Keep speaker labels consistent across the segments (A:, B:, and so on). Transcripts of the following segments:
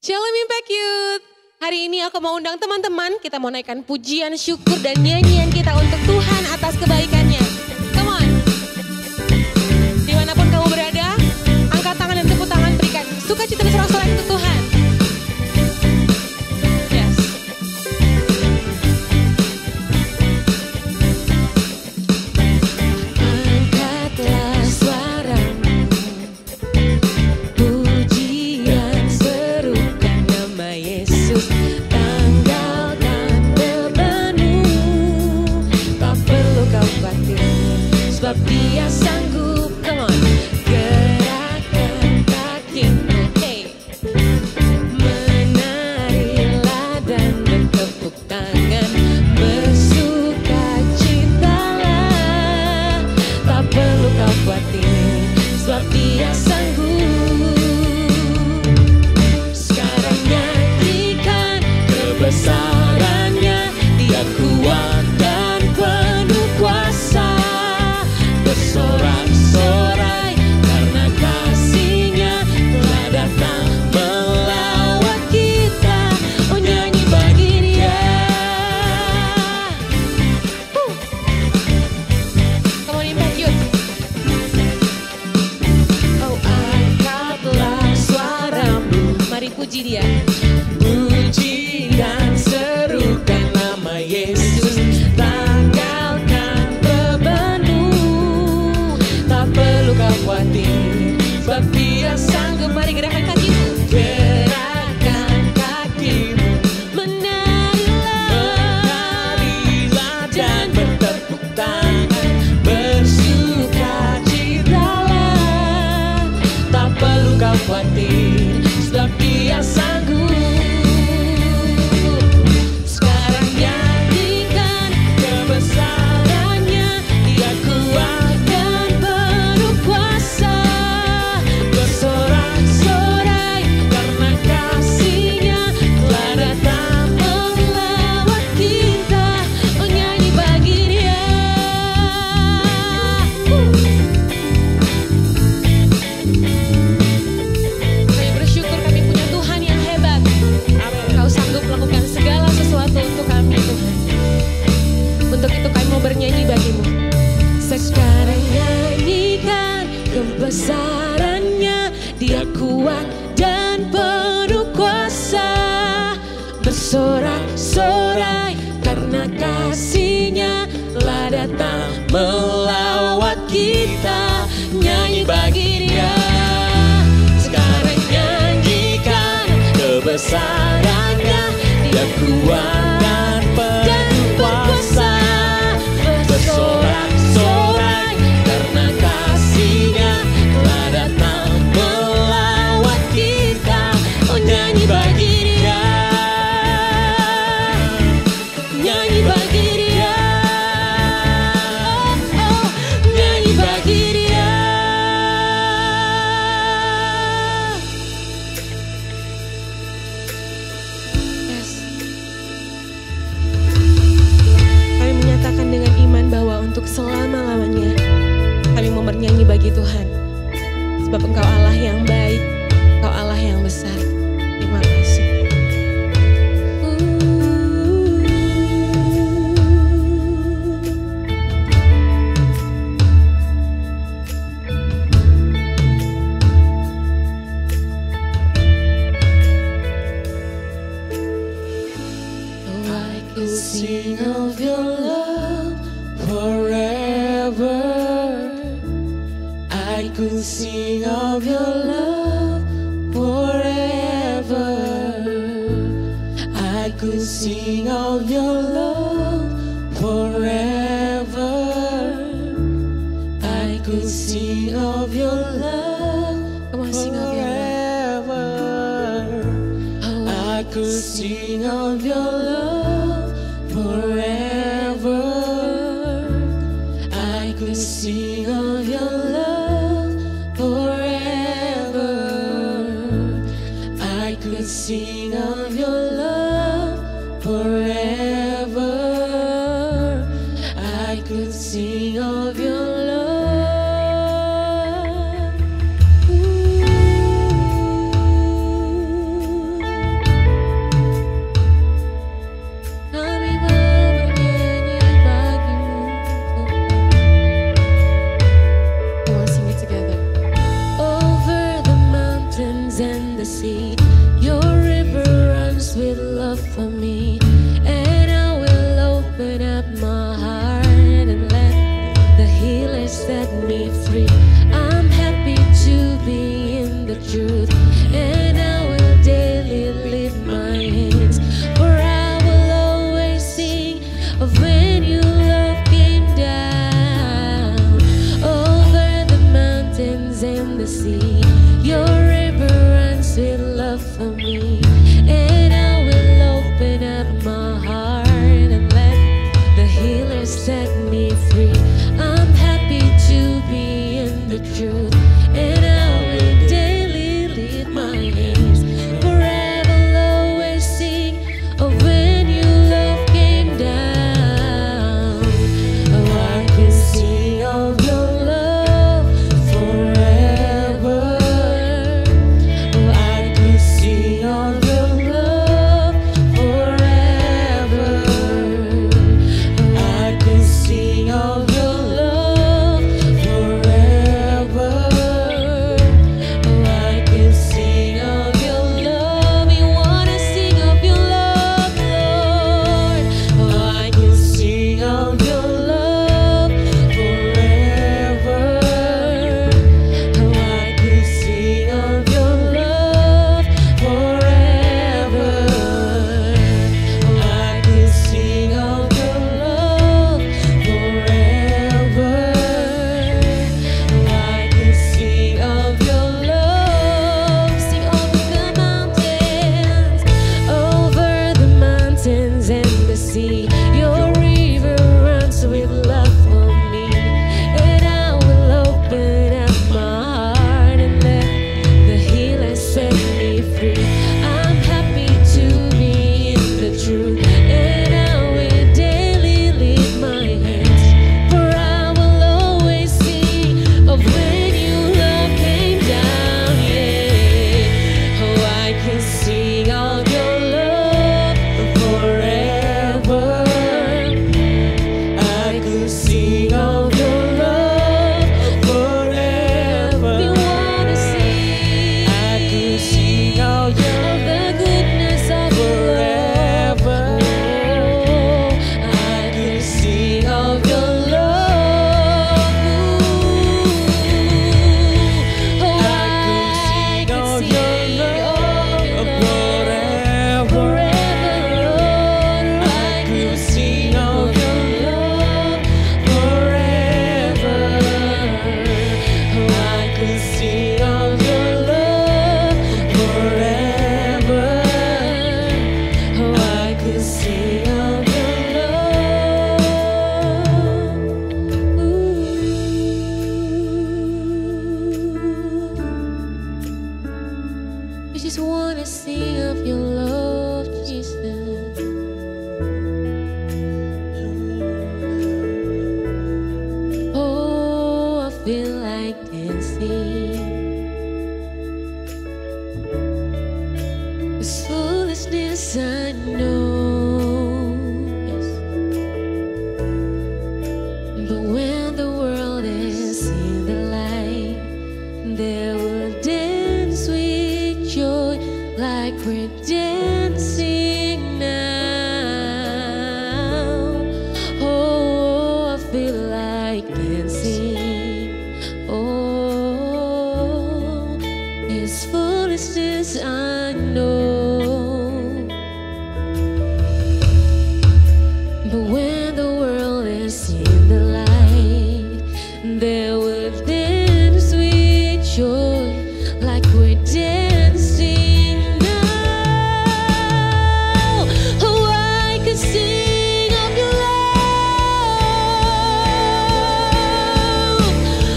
A: Shalom Impact Youth. Hari ini aku mau undang teman-teman, kita mau naikkan pujian, syukur dan nyanyian kita untuk Tuhan atas kebaikannya. Come on. Dimanapun kamu berada, angkat tangan dan tepuk tangan, berikan sukacita dan sorak-sorai untuk Tuhan. Yes. Angkatlah suaramu, pujian serukan nama Yesus. Tanggalkan bebanmu, tak perlu kau khawatir, sebab Dia sanggup. Come on. Gerakkan kakimu, hey. Menarilah dan bertepuk tangan, bersukacitalah. Tak perlu kau khawatir, sebab Dia sanggup. Sekarang nyanyikan kebesarannya, Dia kuat dan penuh kuasa. Bersorak-sorai karena kasih-Nya telah datang melawat kita. Oh, nyanyi bagi Dia. Come on Impact Youth. Oh, angkatlah suaramu, mari puji Dia. Puji dan serukan nama Yesus. Tanggalkan bebanmu, tak perlu kau khawatir, sebab Dia sanggup. Mari gerakan kakimu, gerakan kakimu, menarilah dan bertepuk tangan, bersukacitalah. Tak perlu kau khawatir, sebab Dia sanggup. Sekarang nyanyikan kebesarannya, Dia kuat dan penuh kuasa. Bersorak-sorai karena kasih-Nya telah datang melawat kita. Oh, nyanyi bagi Dia. Kami bersyukur kami punya Tuhan yang hebat. Kau sanggup melakukan segala sesuatu untuk kami, Tuhan. Untuk itu kami mau bernyanyi bagimu. Sekarang nyanyikan kebesarannya, Dia kuat dan penuh kuasa. Bersorak-sorai karena kasih-Nya telah datang melawat kita. Nyanyi bagi Dia. Sekarang nyanyikan kebesarannya, Dia kuat dan penuh kuasa. Bersorak-sorai karena kasih-Nya telah datang melawat kita. Oh, nyanyi bagi Dia. Nyanyi bagi Dia. Oh, nyanyi bagi Dia. Yes. Kami menyatakan dengan iman bahwa untuk selama-lamanya kami mau bernyanyi bagi Tuhan. Sebab Engkau Allah yang baik, Engkau Allah yang besar. Terima kasih. Oh, I could sing of your love forever. I could sing of your love forever. I could sing of your love forever. I could sing of your love. Come on, sing of your love. I could sing of your love forever. I could sing of your love forever. I could sing of your love forever. I could sing of your love. Ooh. sea. Your river runs with love for me, and I will open up my heart and let the healer set me free. I'm happy to be in the truth, and I will daily lift my hands, for I will always sing of when your love came down over the mountains and the sea. Your river runs with love for me, and I will open up my heart and let the healer set me free. I'm happy to be in the truth, and I will daily lift my hands, for I will always sing of when your love came down. Oh, I can sing of your love forever. Oh, I can sing of your love forever. Oh, I can sing of your love forever. Oh, I can sing of your love. We wanna sing of your love, Lord. Oh, I can sing of your love forever. Oh, I can sing of your love forever. Oh, I can sing of your love forever. Oh, I can sing of your love. Sing over the mountains and the sea. Your river runs with love for me, and I will open up my heart and let the healer set me free. I'm happy to be in the truth, and I will daily lift my hands, for I will always sing of when your love came down. Yeah. Oh, I can sing of your love forever. I can sing of your love forever. We wanna sing. I can sing of the goodness of your love. Oh, I can sing of your love. Oh, I can sing of your love forever. Lord, I can sing of your love forever. Oh, I can sing of your love forever. Oh, I can sing of your love. Ooh. We just wanna sing of your love, Jesus. Oh, I feel like dancing. This foolishness I know, yes. But when the world is in the light, they will dance with joy like we're dancing now. Oh, I feel like dancing. Oh, it's foolishness I know, but when the world is in the light, they will dance with joy like we're dancing now. Oh, I can sing of your love.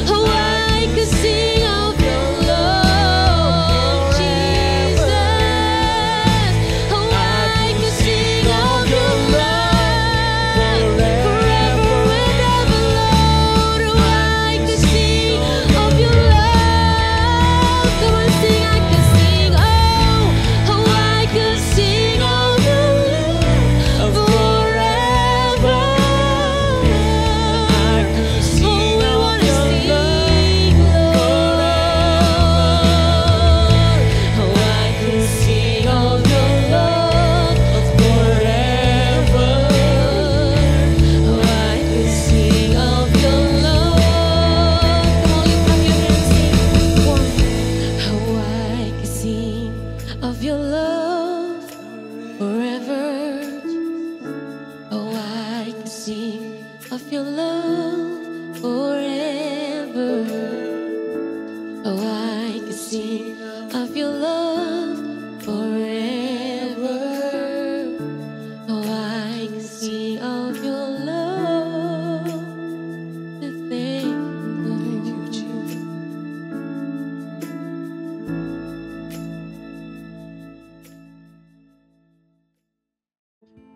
A: Oh, I can sing of your love, Jesus. your love forever. Oh, I can sing of your love forever. Oh, I can sing of your love forever. Oh, I can sing of your love. Thank you, Jesus.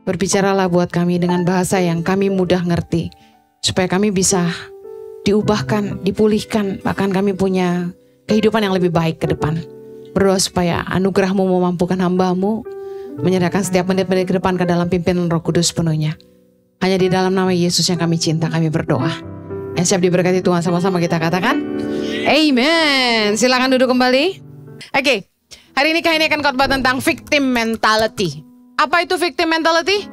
B: Berbicaralah buat kami dengan bahasa yang kami mudah ngerti, supaya kami bisa diubahkan, dipulihkan, bahkan kami punya kehidupan yang lebih baik ke depan. Berdoa supaya anugerah-Mu memampukan hamba-Mu, menyerahkan setiap menit-menit ke depan ke dalam pimpinan Roh Kudus penuhnya. Hanya di dalam nama Yesus yang kami cinta, kami berdoa. Yang siap diberkati Tuhan, sama-sama kita katakan, Amen. Silakan duduk kembali. Oke, hari ini kami akan khotbah tentang victim mentality. Apa itu victim mentality?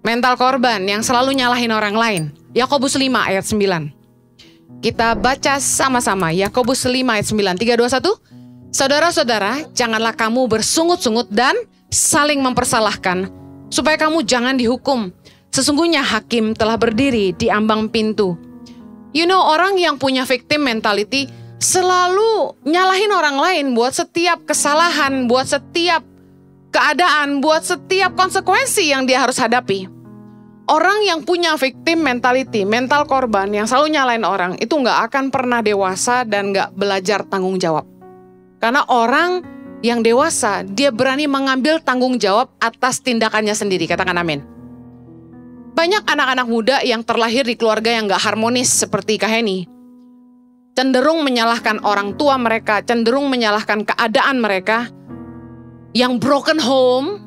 B: Mental korban yang selalu nyalahin orang lain. Yakobus 5 ayat 9. Kita baca sama-sama. Yakobus 5 ayat 9. 3, 2, 1. Saudara-saudara, janganlah kamu bersungut-sungut dan saling mempersalahkan, supaya kamu jangan dihukum. Sesungguhnya hakim telah berdiri di ambang pintu. You know, orang yang punya victim mentality selalu nyalahin orang lain buat setiap kesalahan, buat setiap keadaan, buat setiap konsekuensi yang dia harus hadapi. Orang yang punya victim mentality, mental korban yang selalu nyalain orang, itu nggak akan pernah dewasa dan nggak belajar tanggung jawab. Karena orang yang dewasa, dia berani mengambil tanggung jawab atas tindakannya sendiri. Katakan amin. Banyak anak-anak muda yang terlahir di keluarga yang nggak harmonis seperti Kak Heni, cenderung menyalahkan orang tua mereka, cenderung menyalahkan keadaan mereka, yang broken home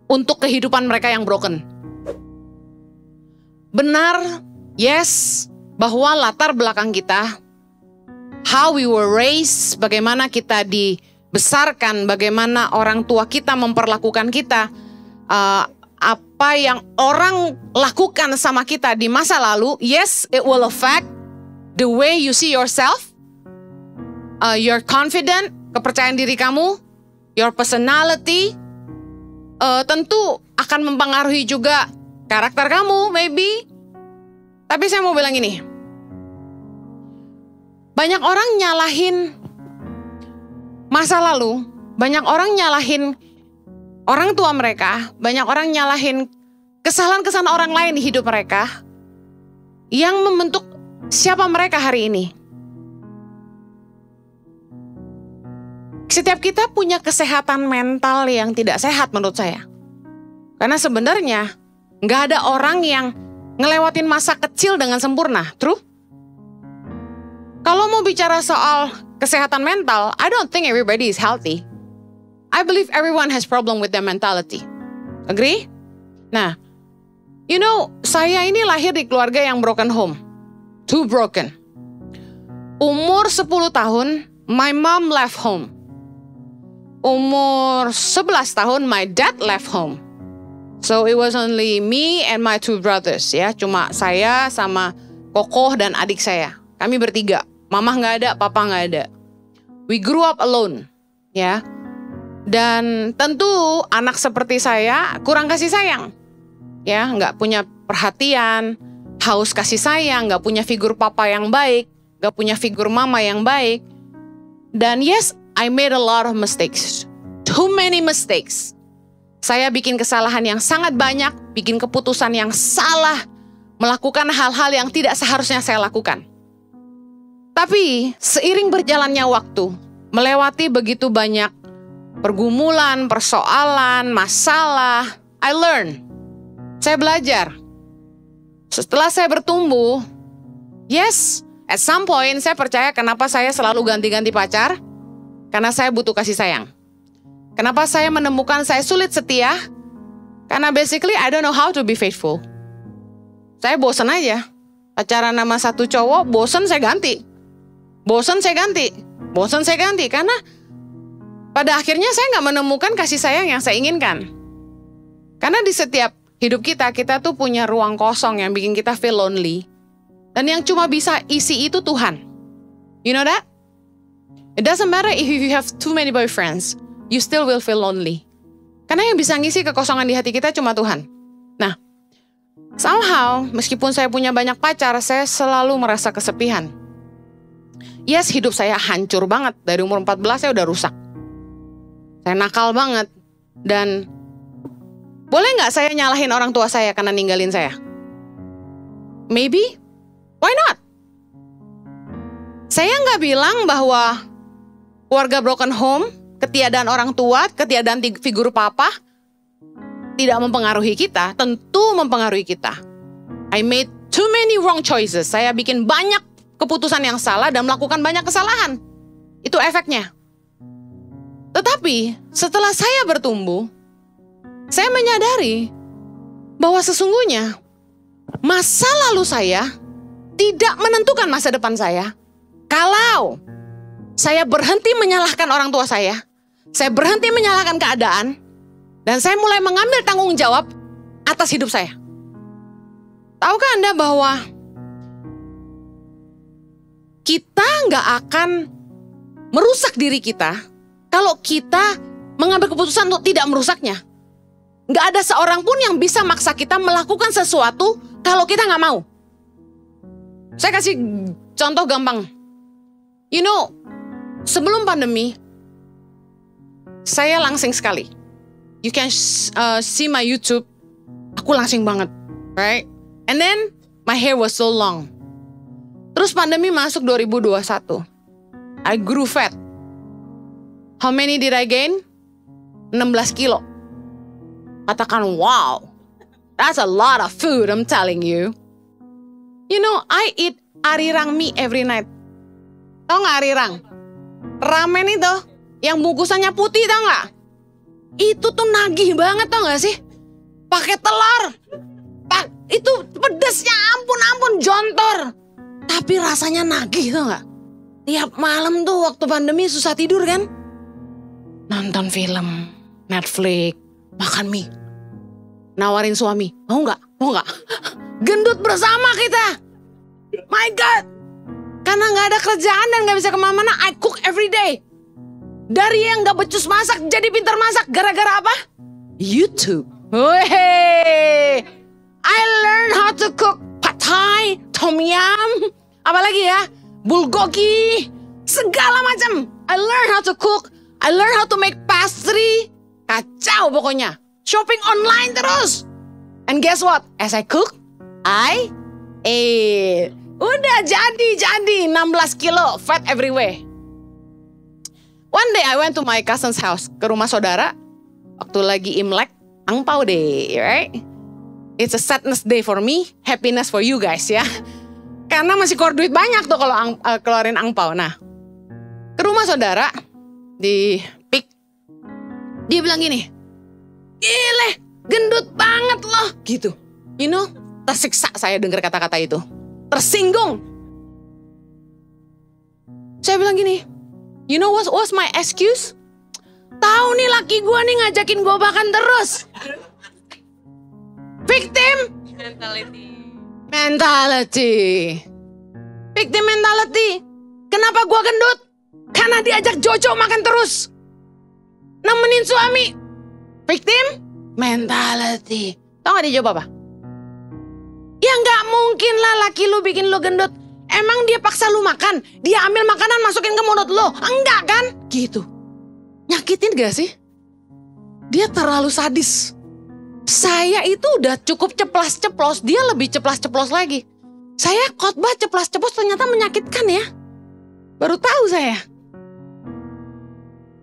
B: untuk kehidupan mereka yang broken. Benar, yes, bahwa latar belakang kita, how we were raised, bagaimana kita dibesarkan, bagaimana orang tua kita memperlakukan kita, apa yang orang lakukan sama kita di masa lalu, yes, it will affect the way you see yourself, your confident, kepercayaan diri kamu, your personality, tentu akan mempengaruhi juga karakter kamu, maybe. Tapi saya mau bilang ini, banyak orang nyalahin masa lalu, banyak orang nyalahin orang tua mereka, banyak orang nyalahin kesalahan-kesalahan orang lain di hidup mereka, yang membentuk siapa mereka hari ini. Setiap kita punya kesehatan mental yang tidak sehat menurut saya. Karena sebenarnya nggak ada orang yang ngelewatin masa kecil dengan sempurna, true? Kalau mau bicara soal kesehatan mental, I don't think everybody is healthy. I believe everyone has problem with their mentality. Agree? Nah, you know, saya ini lahir di keluarga yang broken home. Too broken. Umur 10 tahun, my mom left home. Umur 11 tahun, my dad left home. So it was only me and my 2 brothers, ya. Cuma saya sama kokoh dan adik saya. Kami bertiga. Mama nggak ada, papa nggak ada. We grew up alone, ya. Dan tentu anak seperti saya kurang kasih sayang, ya. Nggak punya perhatian, haus kasih sayang, nggak punya figur papa yang baik, nggak punya figur mama yang baik. Dan yes, I made a lot of mistakes. Too many mistakes. Saya bikin kesalahan yang sangat banyak, bikin keputusan yang salah, melakukan hal-hal yang tidak seharusnya saya lakukan. Tapi seiring berjalannya waktu, melewati begitu banyak pergumulan, persoalan, masalah, I learn. Saya belajar. Setelah saya bertumbuh, yes, at some point saya percaya kenapa saya selalu ganti-ganti pacar, karena saya butuh kasih sayang. Kenapa saya menemukan saya sulit setia? Karena basically I don't know how to be faithful. Saya bosan aja. Pacaran sama satu cowok, bosan saya ganti. Bosan saya ganti. Bosan saya ganti. Karena pada akhirnya saya nggak menemukan kasih sayang yang saya inginkan. Karena di setiap hidup kita, kita tuh punya ruang kosong yang bikin kita feel lonely. Dan yang cuma bisa isi itu Tuhan. You know that? It doesn't matter if you have too many boyfriends, you still will feel lonely. Karena yang bisa ngisi kekosongan di hati kita cuma Tuhan. Nah, somehow, meskipun saya punya banyak pacar, saya selalu merasa kesepian. Yes, hidup saya hancur banget. Dari umur 14 saya udah rusak. Saya nakal banget. Dan boleh nggak saya nyalahin orang tua saya karena ninggalin saya? Maybe, why not? Saya nggak bilang bahwa keluarga broken home, ketiadaan orang tua, ketiadaan figur papa tidak mempengaruhi kita. Tentu mempengaruhi kita. I made too many wrong choices. Saya bikin banyak keputusan yang salah dan melakukan banyak kesalahan. Itu efeknya. Tetapi setelah saya bertumbuh, saya menyadari bahwa sesungguhnya masa lalu saya tidak menentukan masa depan saya. Kalau saya berhenti menyalahkan orang tua saya berhenti menyalahkan keadaan, dan saya mulai mengambil tanggung jawab atas hidup saya. Tahukah Anda bahwa kita nggak akan merusak diri kita kalau kita mengambil keputusan untuk tidak merusaknya. Nggak ada seorang pun yang bisa maksa kita melakukan sesuatu kalau kita nggak mau. Saya kasih contoh gampang. You know, sebelum pandemi, saya langsing sekali. You can see my YouTube. Aku langsing banget, right? And then, my hair was so long. Terus pandemi masuk 2021. I grew fat. How many did I gain? 16 kilo. Katakan, wow, that's a lot of food, I'm telling you. You know, I eat arirang mie every night. Tahu nggak arirang? Ramen itu, yang bungkusannya putih, tahu nggak? Itu tuh nagih banget, tahu nggak sih? Pakai telur. Itu pedesnya ampun jontor. Tapi rasanya nagih, tahu nggak? Tiap malam tuh waktu pandemi susah tidur kan? Nonton film, Netflix, makan mie. Nawarin suami, mau nggak? Mau nggak? Gendut bersama kita. My God. Karena nggak ada kerjaan dan nggak bisa kemana-mana, I cook every day. Dari yang nggak becus masak jadi pintar masak. Gara-gara apa? YouTube. Weh. I learn how to cook pad thai, tom yum, apalagi ya, bulgogi, segala macam. I learn how to cook. I learn how to make pastry. Kacau pokoknya. Shopping online terus. And guess what? As I cook, I ate. Udah jadi 16 kilo fat everywhere. One day I went to my cousin's house, ke rumah saudara. Waktu lagi Imlek, angpau day, right? It's a sadness day for me, happiness for you guys ya. Karena masih keluar duit banyak tuh kalau keluarin angpau. Nah, ke rumah saudara di Pik, dia bilang gini, gile, gendut banget loh, gitu. You know, tersiksa saya dengar kata-kata itu, tersinggung. Saya bilang gini, you know what's my excuse? Tahu nih laki gue nih ngajakin gue makan terus. Victim mentality. Victim mentality. Kenapa gue gendut? Karena diajak Jojo makan terus. Nemenin suami. Victim mentality. Tahu gak dia jawab apa? Ya gak mungkin lah laki lu bikin lu gendut. Emang dia paksa lu makan? Dia ambil makanan masukin ke mulut lu? Enggak kan? Gitu. Nyakitin gak sih? Dia terlalu sadis. Saya itu udah cukup ceplas-ceplos, dia lebih ceplas-ceplos lagi. Saya khotbah ceplas-ceplos ternyata menyakitkan ya. Baru tahu saya.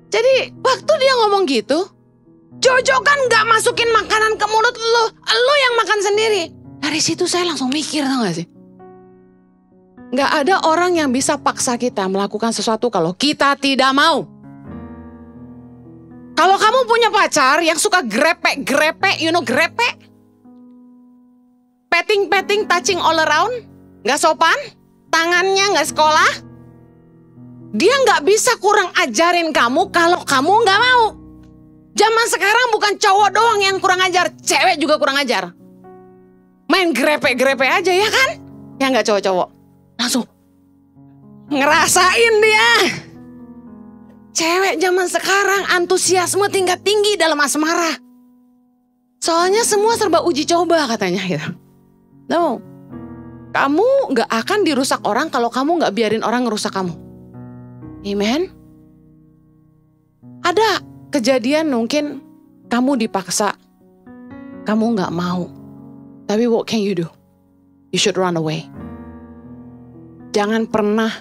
B: Jadi waktu dia ngomong gitu, Jojo kan gak masukin makanan ke mulut lu yang makan sendiri. Dari situ saya langsung mikir, tau gak sih? Gak ada orang yang bisa paksa kita melakukan sesuatu kalau kita tidak mau. Kalau kamu punya pacar yang suka grepe, you know grepe? Petting, touching all around, gak sopan, tangannya gak sekolah. Dia gak bisa kurang ajarin kamu kalau kamu gak mau. Zaman sekarang bukan cowok doang yang kurang ajar, cewek juga kurang ajar. Main grepe aja ya kan? Ya gak cowok-cowok. Langsung ngerasain dia. Cewek zaman sekarang antusiasme tingkat tinggi dalam asmara. Soalnya semua serba uji coba katanya gitu. No, kamu gak akan dirusak orang kalau kamu gak biarin orang ngerusak kamu. Amen. Ada kejadian mungkin kamu dipaksa, kamu gak mau. Tapi what can you do? You should run away. Jangan pernah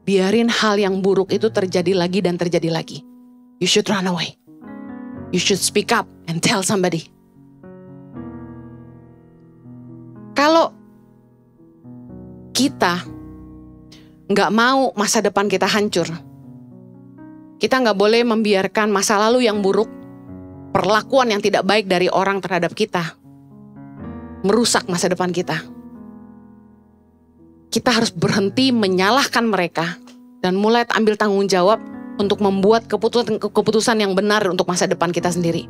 B: biarin hal yang buruk itu terjadi lagi dan terjadi lagi. You should run away. You should speak up and tell somebody. Kalau kita nggak mau masa depan kita hancur, kita nggak boleh membiarkan masa lalu yang buruk, perlakuan yang tidak baik dari orang terhadap kita, merusak masa depan kita. Kita harus berhenti menyalahkan mereka dan mulai ambil tanggung jawab untuk membuat keputusan yang benar untuk masa depan kita sendiri.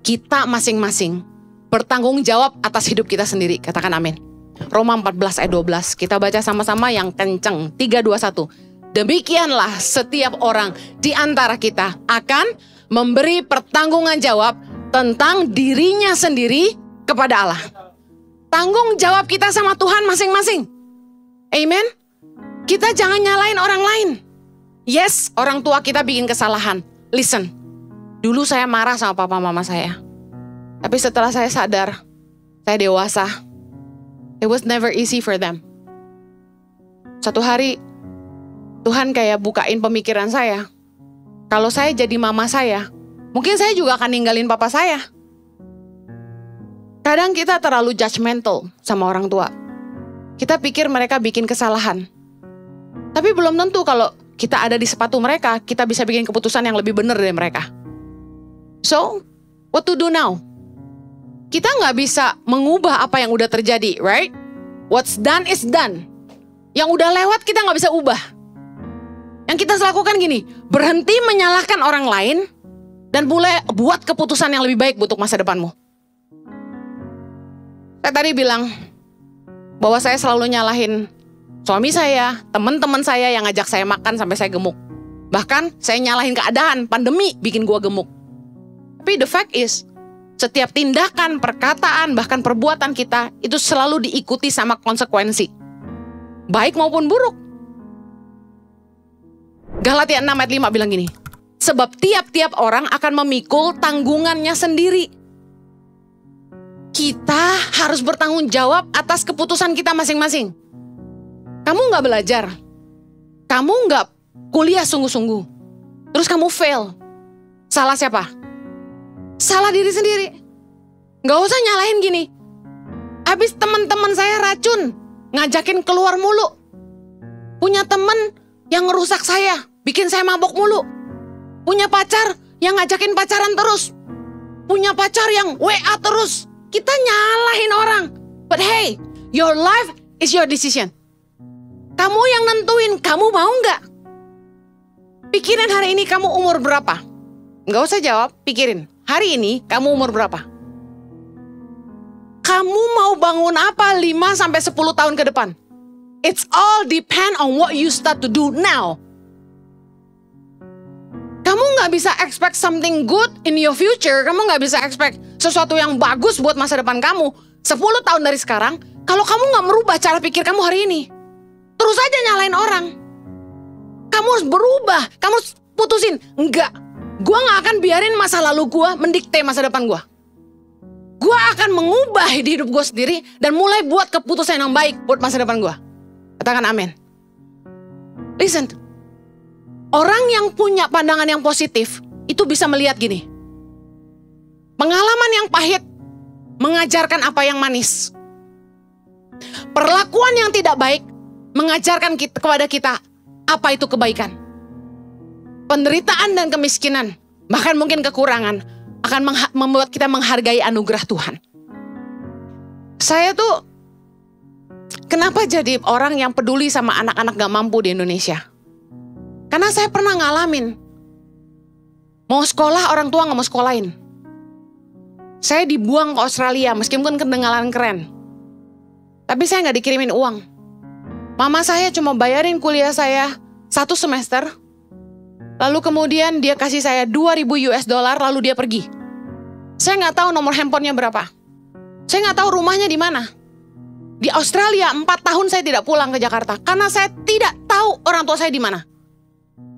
B: Kita masing-masing bertanggung jawab atas hidup kita sendiri. Katakan amin. Roma 14 ayat 12. Kita baca sama-sama yang kenceng. 3, 2, 1. Demikianlah setiap orang di antara kita akan memberi pertanggungan jawab tentang dirinya sendiri kepada Allah. Tanggung jawab kita sama Tuhan masing-masing. Amen. Kita jangan nyalain orang lain. Yes, orang tua kita bikin kesalahan. Listen, dulu saya marah sama papa mama saya. Tapi setelah saya sadar, saya dewasa. It was never easy for them. Satu hari, Tuhan kayak bukain pemikiran saya. Kalau saya jadi mama saya, mungkin saya juga akan ninggalin papa saya. Kadang kita terlalu judgmental sama orang tua. Kita pikir mereka bikin kesalahan. Tapi belum tentu kalau kita ada di sepatu mereka, kita bisa bikin keputusan yang lebih benar dari mereka. So, what to do now? Kita nggak bisa mengubah apa yang udah terjadi, right? What's done is done. Yang udah lewat kita nggak bisa ubah. Yang kita lakukan gini, berhenti menyalahkan orang lain dan mulai buat keputusan yang lebih baik untuk masa depanmu. Saya tadi bilang bahwa saya selalu nyalahin suami saya, teman-teman saya yang ngajak saya makan sampai saya gemuk. Bahkan saya nyalahin keadaan, pandemi bikin gua gemuk. Tapi the fact is, setiap tindakan, perkataan, bahkan perbuatan kita itu selalu diikuti sama konsekuensi. Baik maupun buruk. Galatia 6 ayat 5 bilang gini, sebab tiap-tiap orang akan memikul tanggungannya sendiri. Kita harus bertanggung jawab atas keputusan kita masing-masing. Kamu gak belajar, kamu gak kuliah sungguh-sungguh, terus kamu fail. Salah siapa? Salah diri sendiri. Gak usah nyalahin gini. Habis teman-teman saya racun, ngajakin keluar mulu. Punya teman yang ngerusak saya, bikin saya mabok mulu. Punya pacar yang ngajakin pacaran terus. Punya pacar yang WA terus. Kita nyalahin orang. But hey, your life is your decision. Kamu yang nentuin, kamu mau gak? Pikirin hari ini kamu umur berapa? Gak usah jawab, pikirin. Hari ini kamu umur berapa? Kamu mau bangun apa 5-10 tahun ke depan? It's all depend on what you start to do now. Kamu gak bisa expect something good in your future. Kamu gak bisa expect sesuatu yang bagus buat masa depan kamu 10 tahun dari sekarang, kalau kamu gak merubah cara pikir kamu hari ini. Terus aja nyalain orang. Kamu harus berubah. Kamu harus putusin. Enggak, gue gak akan biarin masa lalu gue mendikte masa depan gue. Gue akan mengubah hidup gue sendiri dan mulai buat keputusan yang baik buat masa depan gue. Katakan amin. Listen, orang yang punya pandangan yang positif itu bisa melihat gini. Pengalaman yang pahit mengajarkan apa yang manis. Perlakuan yang tidak baik mengajarkan kepada kita apa itu kebaikan. Penderitaan dan kemiskinan, bahkan mungkin kekurangan, akan membuat kita menghargai anugerah Tuhan. Saya tuh kenapa jadi orang yang peduli sama anak-anak gak mampu di Indonesia? Karena saya pernah ngalamin. Mau sekolah, orang tua gak mau sekolahin. Saya dibuang ke Australia meskipun kedengaran keren. Tapi saya gak dikirimin uang. Mama saya cuma bayarin kuliah saya 1 semester. Lalu kemudian dia kasih saya 2.000 US dollar, lalu dia pergi. Saya nggak tahu nomor handphonenya berapa. Saya nggak tahu rumahnya di mana. Di Australia 4 tahun saya tidak pulang ke Jakarta karena saya tidak tahu orang tua saya di mana.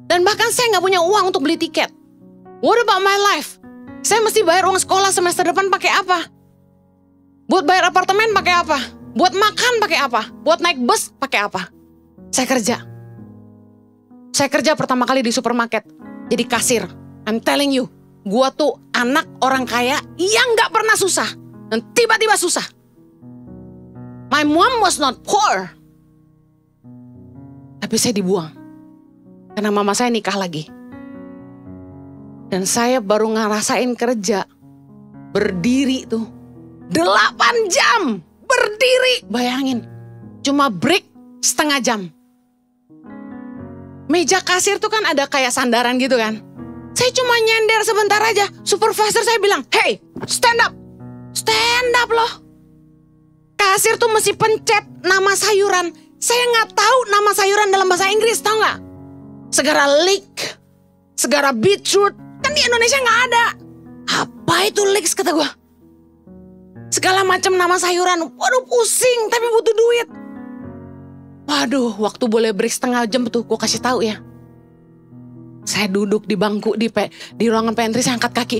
B: Dan bahkan saya nggak punya uang untuk beli tiket. What about my life? Saya mesti bayar uang sekolah semester depan pakai apa? Buat bayar apartemen pakai apa? Buat makan pakai apa? Buat naik bus pakai apa? Saya kerja. Saya kerja pertama kali di supermarket. Jadi kasir. I'm telling you. Gua tuh anak orang kaya yang gak pernah susah. Dan tiba-tiba susah. My mom was not poor. Tapi saya dibuang. Karena mama saya nikah lagi. Dan saya baru ngerasain kerja. Berdiri tuh. 8 jam. Berdiri. Bayangin. Cuma break setengah jam. Meja kasir tuh kan ada kayak sandaran gitu kan. Saya cuma nyender sebentar aja. Supervisor saya bilang, hey, stand up. Stand up loh. Kasir tuh mesti pencet nama sayuran. Saya nggak tahu nama sayuran dalam bahasa Inggris, tau nggak? Segara leek, segara beetroot. Kan di Indonesia nggak ada. Apa itu leeks kata gue? Segala macam nama sayuran. Waduh pusing tapi butuh duit. Waduh, waktu boleh break setengah jam tuh, gue kasih tahu ya. Saya duduk di bangku di ruangan pantry, saya angkat kaki.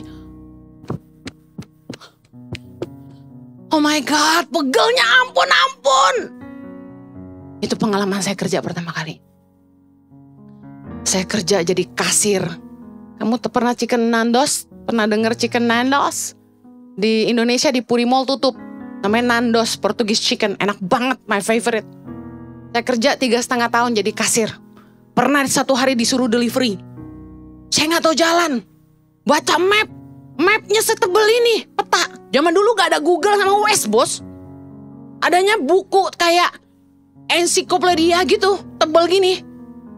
B: Oh my God, pegelnya ampun. Itu pengalaman saya kerja pertama kali. Saya kerja jadi kasir. Kamu pernah chicken Nandos? Pernah dengar chicken Nandos? Di Indonesia di Puri Mall tutup. Namanya Nandos, Portuguese chicken. Enak banget, my favorite. Saya kerja 3,5 tahun jadi kasir. Pernah satu hari disuruh delivery. Saya nggak tahu jalan. Baca map. Mapnya setebel ini, peta. Zaman dulu gak ada Google sama Waze, bos. Adanya buku kayak ensiklopedia gitu, tebel gini.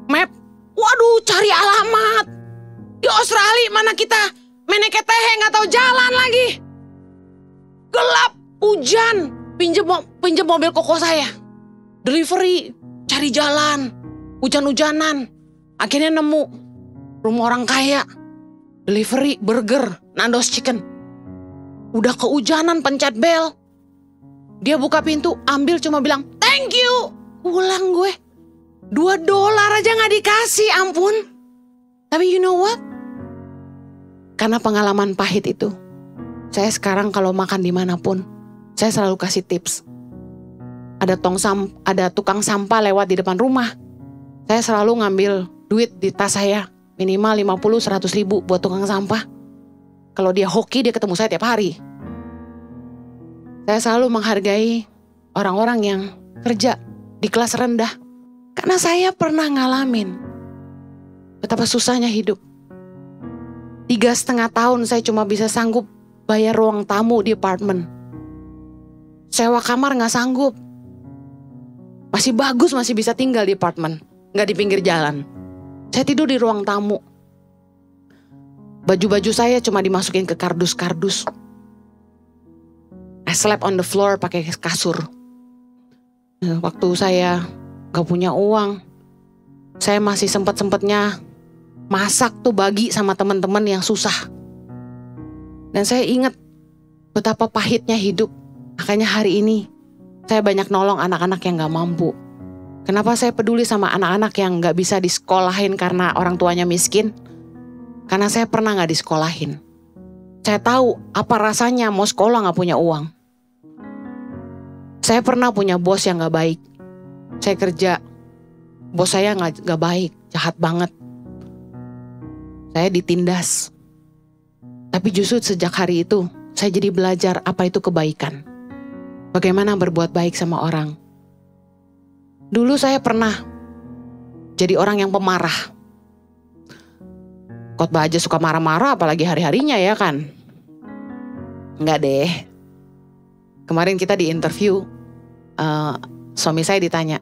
B: Map. Waduh, cari alamat. Di Australia mana kita meneketehe nggak tahu jalan lagi. Gelap, hujan. Pinjem mobil koko saya. Delivery, cari jalan, hujan-hujanan. Akhirnya nemu rumah orang kaya. Delivery, burger, Nandos chicken. Udah kehujanan, pencet bel. Dia buka pintu, ambil cuma bilang, thank you. Pulang gue. $2 aja gak dikasih, ampun. Tapi you know what? Karena pengalaman pahit itu. Saya sekarang kalau makan dimanapun, saya selalu kasih tips. Ada tukang sampah lewat di depan rumah. Saya selalu ngambil duit di tas saya. Minimal 50-100 ribu buat tukang sampah. Kalau dia hoki, dia ketemu saya tiap hari. Saya selalu menghargai orang-orang yang kerja di kelas rendah. Karena saya pernah ngalamin betapa susahnya hidup. 3,5 tahun saya cuma bisa sanggup bayar ruang tamu di apartemen. Sewa kamar gak sanggup. Masih bagus, masih bisa tinggal di apartemen. Gak di pinggir jalan. Saya tidur di ruang tamu. Baju-baju saya cuma dimasukin ke kardus-kardus. I slept on the floor pakai kasur. Waktu saya gak punya uang, saya masih sempet-sempetnya masak tuh bagi sama teman-teman yang susah. Dan saya ingat betapa pahitnya hidup. Makanya hari ini saya banyak nolong anak-anak yang gak mampu. Kenapa saya peduli sama anak-anak yang gak bisa disekolahin karena orang tuanya miskin? Karena saya pernah gak disekolahin. Saya tahu apa rasanya mau sekolah gak punya uang. Saya pernah punya bos yang gak baik. Saya kerja, bos saya gak baik, jahat banget. Saya ditindas. Tapi justru sejak hari itu, saya jadi belajar apa itu kebaikan. Bagaimana berbuat baik sama orang. Dulu saya pernah jadi orang yang pemarah. Khotbah aja suka marah-marah, apalagi hari-harinya ya kan. Enggak deh. Kemarin kita di interview, suami saya ditanya,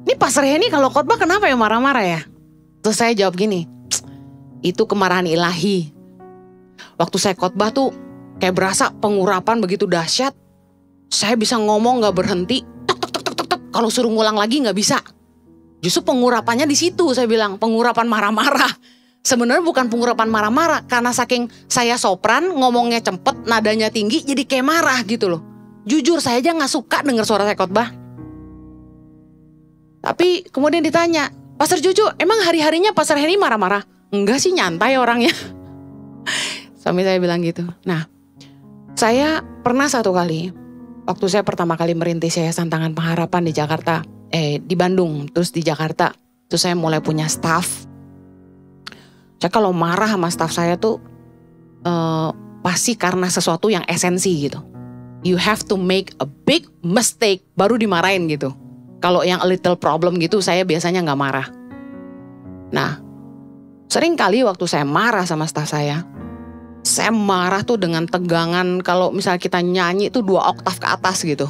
B: ini Pastor Henny kalau khotbah kenapa ya marah-marah ya? Terus saya jawab gini, itu kemarahan ilahi. Waktu saya khotbah tuh kayak berasa pengurapan begitu dahsyat. Saya bisa ngomong gak berhenti. Kalau suruh ngulang lagi gak bisa. Justru pengurapannya di situ, saya bilang. Pengurapan marah-marah. Sebenarnya bukan pengurapan marah-marah, karena saking saya sopran, ngomongnya cepet, nadanya tinggi, jadi kayak marah gitu loh. Jujur saya aja gak suka denger suara saya khotbah. Tapi kemudian ditanya, Pastor Jojo, emang hari-harinya Pastor Henny marah-marah? Enggak sih, nyantai orangnya. Suami saya bilang gitu. Nah, saya pernah satu kali, waktu saya pertama kali merintis Yayasan Tangan Pengharapan di Jakarta, di Bandung, terus di Jakarta, terus saya mulai punya staff. Saya kalau marah sama staff saya tuh pasti karena sesuatu yang esensi gitu. You have to make a big mistake baru dimarahin gitu. Kalau yang a little problem gitu saya biasanya gak marah. Nah, sering kali waktu saya marah sama staff saya marah tuh dengan tegangan. Kalau misalnya kita nyanyi tuh 2 oktav ke atas gitu.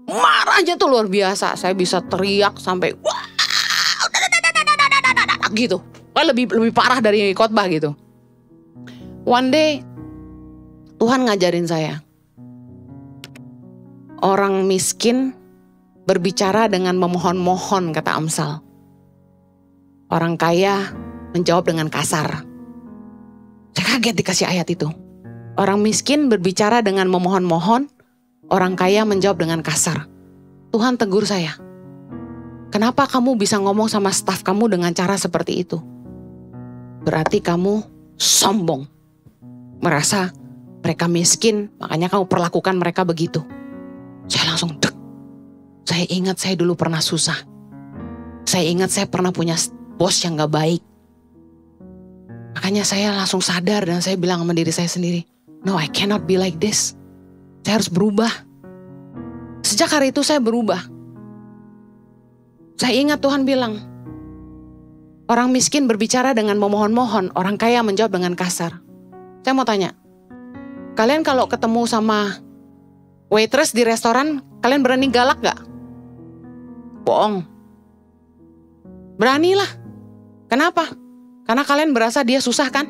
B: Marahnya tuh luar biasa. Saya bisa teriak sampai wah, gitu. Lebih parah dari khotbah gitu. One day Tuhan ngajarin saya, orang miskin berbicara dengan memohon-mohon, kata Amsal. Orang kaya menjawab dengan kasar. Saya kaget dikasih ayat itu. Orang miskin berbicara dengan memohon-mohon, orang kaya menjawab dengan kasar. Tuhan tegur saya. Kenapa kamu bisa ngomong sama staf kamu dengan cara seperti itu? Berarti kamu sombong. Merasa mereka miskin, makanya kamu perlakukan mereka begitu. Saya langsung dek. Saya ingat saya dulu pernah susah. Saya ingat saya pernah punya bos yang gak baik. Makanya saya langsung sadar dan saya bilang sama diri saya sendiri, no, I cannot be like this. Saya harus berubah. Sejak hari itu saya berubah. Saya ingat Tuhan bilang, orang miskin berbicara dengan memohon-mohon, orang kaya menjawab dengan kasar. Saya mau tanya, kalian kalau ketemu sama waitress di restoran, kalian berani galak gak? Bohong. Beranilah. Kenapa? Karena kalian berasa dia susah kan?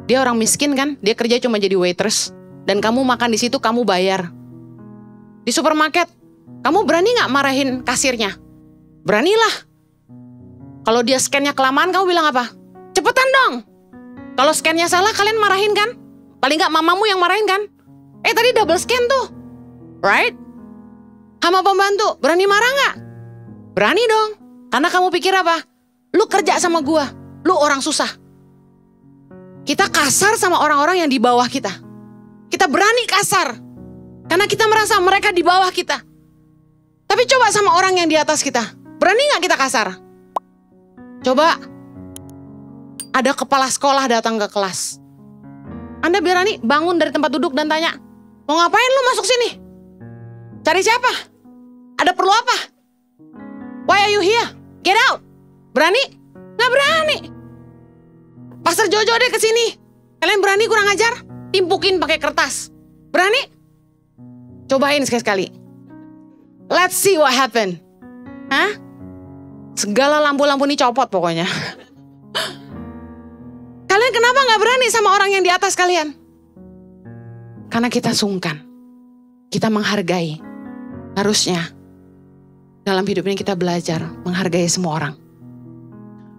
B: Dia orang miskin kan? Dia kerja cuma jadi waitress. Dan kamu makan di situ, kamu bayar. Di supermarket, kamu berani gak marahin kasirnya? Beranilah. Kalau dia scan-nya kelamaan, kamu bilang apa? Cepetan dong. Kalau scan-nya salah, kalian marahin kan? Paling gak mamamu yang marahin kan? Tadi double scan tuh. Right? Sama pembantu, berani marah gak? Berani dong. Karena kamu pikir apa? Lu kerja sama gua. Lu orang susah. Kita kasar sama orang-orang yang di bawah kita. Kita berani kasar. Karena kita merasa mereka di bawah kita. Tapi coba sama orang yang di atas kita. Berani gak kita kasar? Coba. Ada kepala sekolah datang ke kelas. Anda berani bangun dari tempat duduk dan tanya, mau ngapain lu masuk sini? Cari siapa? Ada perlu apa? Why are you here? Get out. Berani? Nggak berani. Pastor Jojo deh kesini. Kalian berani kurang ajar? Timpukin pakai kertas. Berani? Cobain sekali-sekali. Let's see what happen. Hah? Segala lampu-lampu ini copot pokoknya. Kalian kenapa nggak berani sama orang yang di atas kalian? Karena kita sungkan. Kita menghargai. Harusnya dalam hidup ini kita belajar menghargai semua orang.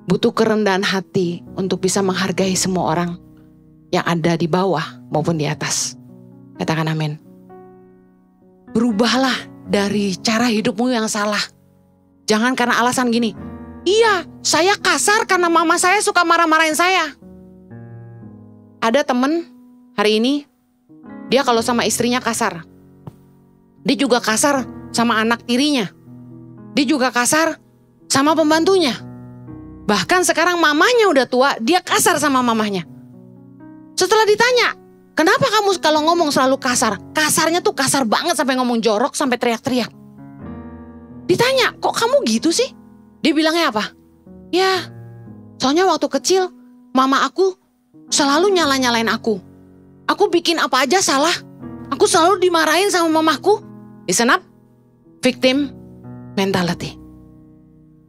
B: Butuh kerendahan hati untuk bisa menghargai semua orang yang ada di bawah maupun di atas. Katakan amin. Berubahlah dari cara hidupmu yang salah. Jangan karena alasan gini. Iya, saya kasar karena mama saya suka marah-marahin saya. Ada temen hari ini, dia kalau sama istrinya kasar. Dia juga kasar sama anak tirinya. Dia juga kasar sama pembantunya. Bahkan sekarang mamanya udah tua, dia kasar sama mamanya. Setelah ditanya, kenapa kamu kalau ngomong selalu kasar? Kasarnya tuh kasar banget sampai ngomong jorok, sampai teriak-teriak. Ditanya, kok kamu gitu sih? Dia bilangnya apa? Ya, soalnya waktu kecil mama aku selalu nyala-nyalain aku. Aku bikin apa aja salah. Aku selalu dimarahin sama mamaku. Listen up, victim mentality.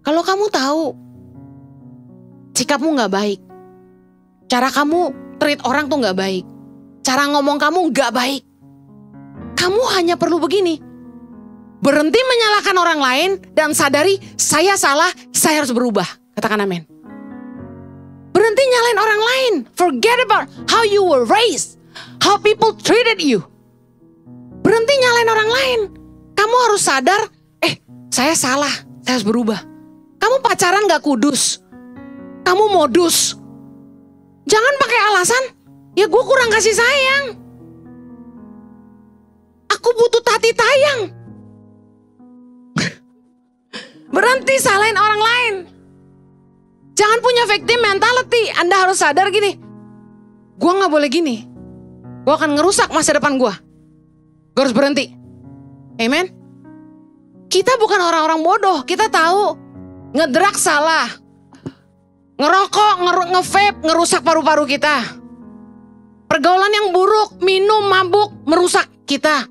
B: Kalau kamu tahu sikapmu gak baik, cara kamu treat orang tuh gak baik, cara ngomong kamu gak baik, kamu hanya perlu begini. Berhenti menyalahkan orang lain dan sadari saya salah, saya harus berubah. Katakan amin. Berhenti Berhenti nyalain orang lain. Forget about how you were raised. How people treated you. Berhenti nyalain orang lain. Kamu harus sadar, saya salah, saya harus berubah. Kamu pacaran gak kudus. Kamu modus. Jangan pakai alasan, ya gue kurang kasih sayang. Aku butuh tati tayang. Berhenti salahin orang lain. Jangan punya victim mentality. Anda harus sadar gini, gue gak boleh gini. Gue akan ngerusak masa depan gue. Gue harus berhenti. Amen. Kita bukan orang-orang bodoh. Kita tahu ngedrug salah. Ngerokok, nge-vape, ngerusak paru-paru kita. Pergaulan yang buruk, minum, mabuk, merusak kita.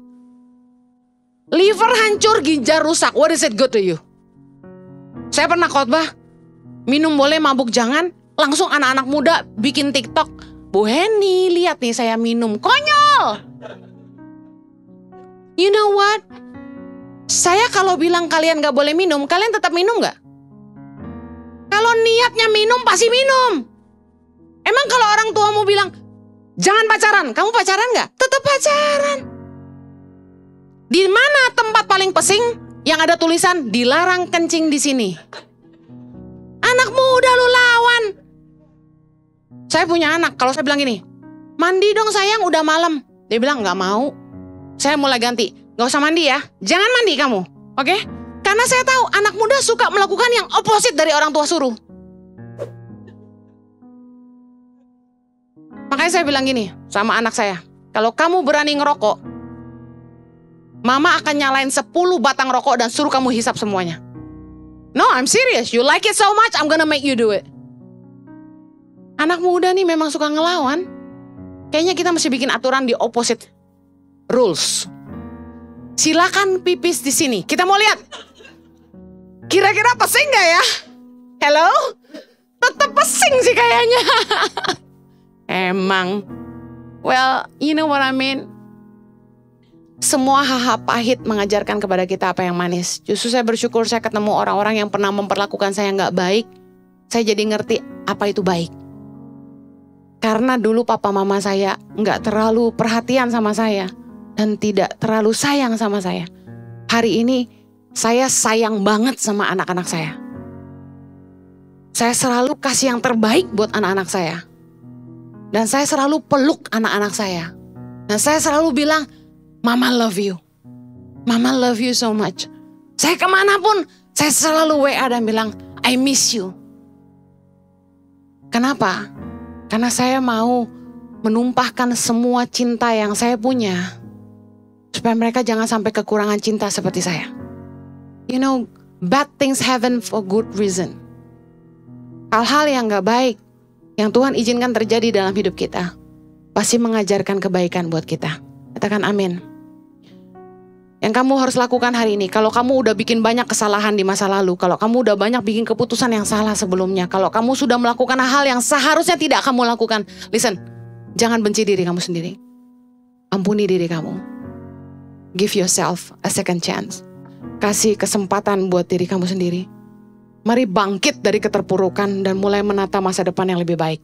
B: Liver hancur, ginjal rusak. What is it good to you? Saya pernah khotbah, minum boleh, mabuk jangan. Langsung anak-anak muda bikin TikTok. Bu Heni, lihat nih saya minum. Konyol! You know what? Saya kalau bilang kalian gak boleh minum, kalian tetap minum gak? Kalau niatnya minum, pasti minum. Emang kalau orang tuamu bilang, jangan pacaran, kamu pacaran gak? Tetap pacaran. Di mana tempat paling pesing yang ada tulisan dilarang kencing di sini? Anak muda lu lawan. Saya punya anak, kalau saya bilang gini, mandi dong sayang, udah malam. Dia bilang gak mau. Saya mulai ganti, gak usah mandi ya, jangan mandi kamu, oke? Karena saya tahu anak muda suka melakukan yang opposite dari orang tua suruh. Makanya saya bilang gini sama anak saya, kalau kamu berani ngerokok, mama akan nyalain 10 batang rokok dan suruh kamu hisap semuanya. No, I'm serious, you like it so much, I'm gonna make you do it. Anak muda nih memang suka ngelawan. Kayaknya kita mesti bikin aturan di opposite rules. Silakan pipis di sini. Kita mau lihat. Kira-kira pesing gak ya? Hello? Tetap pesing sih kayaknya. Emang. Well, you know what I mean? Semua hal-hal pahit mengajarkan kepada kita apa yang manis. Justru saya bersyukur saya ketemu orang-orang yang pernah memperlakukan saya gak baik. Saya jadi ngerti apa itu baik. Karena dulu papa mama saya gak terlalu perhatian sama saya. Dan tidak terlalu sayang sama saya. Hari ini saya sayang banget sama anak-anak saya. Saya selalu kasih yang terbaik buat anak-anak saya. Dan saya selalu peluk anak-anak saya. Dan saya selalu bilang, Mama love you. Mama love you so much. Saya kemanapun, saya selalu WA dan bilang, I miss you. Kenapa? Karena saya mau menumpahkan semua cinta yang saya punya. Supaya mereka jangan sampai kekurangan cinta seperti saya. You know, bad things happen for good reason. Hal-hal yang gak baik, yang Tuhan izinkan terjadi dalam hidup kita, pasti mengajarkan kebaikan buat kita. Katakan amin. Yang kamu harus lakukan hari ini, kalau kamu udah bikin banyak kesalahan di masa lalu, kalau kamu udah banyak bikin keputusan yang salah sebelumnya, kalau kamu sudah melakukan hal yang seharusnya tidak kamu lakukan, listen, jangan benci diri kamu sendiri. Ampuni diri kamu. Give yourself a second chance. Kasih kesempatan buat diri kamu sendiri. Mari bangkit dari keterpurukan dan mulai menata masa depan yang lebih baik.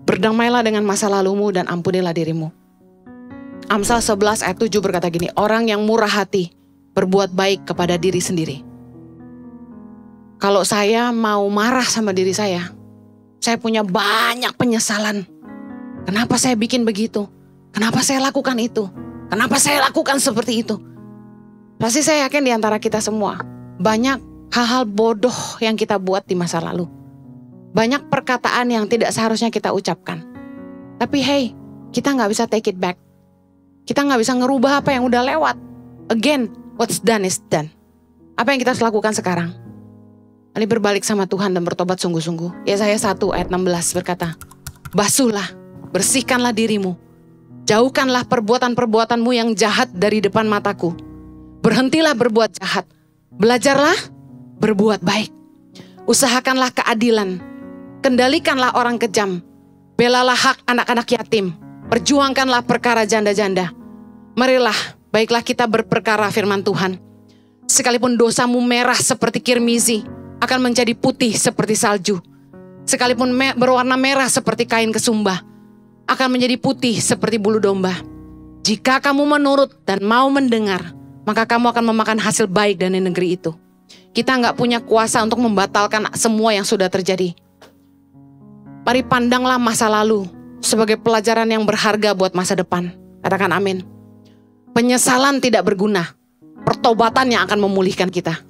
B: Berdamailah dengan masa lalumu dan ampunilah dirimu. Amsal 11 ayat 7 berkata gini, orang yang murah hati berbuat baik kepada diri sendiri. Kalau saya mau marah sama diri saya punya banyak penyesalan. Kenapa saya bikin begitu? Kenapa saya lakukan itu? Kenapa saya lakukan seperti itu? Pasti saya yakin di antara kita semua banyak hal-hal bodoh yang kita buat di masa lalu. Banyak perkataan yang tidak seharusnya kita ucapkan. Tapi hey, kita gak bisa take it back. Kita gak bisa ngerubah apa yang udah lewat. Again, what's done is done. Apa yang kita harus lakukan sekarang? Ini berbalik sama Tuhan dan bertobat sungguh-sungguh. Yesaya 1 ayat 16 berkata, basuhlah, bersihkanlah dirimu. Jauhkanlah perbuatan-perbuatanmu yang jahat dari depan mataku. Berhentilah berbuat jahat. Belajarlah berbuat baik. Usahakanlah keadilan. Kendalikanlah orang kejam. Belalah hak anak-anak yatim. Perjuangkanlah perkara janda-janda. Marilah, baiklah kita berperkara firman Tuhan. Sekalipun dosamu merah seperti kirmizi, akan menjadi putih seperti salju. sekalipun berwarna merah seperti kain kesumba, akan menjadi putih seperti bulu domba. Jika kamu menurut dan mau mendengar, maka kamu akan memakan hasil baik dari negeri itu. Kita nggak punya kuasa untuk membatalkan semua yang sudah terjadi. Mari pandanglah masa lalu sebagai pelajaran yang berharga buat masa depan. Katakan amin. Penyesalan tidak berguna. Pertobatan yang akan memulihkan kita.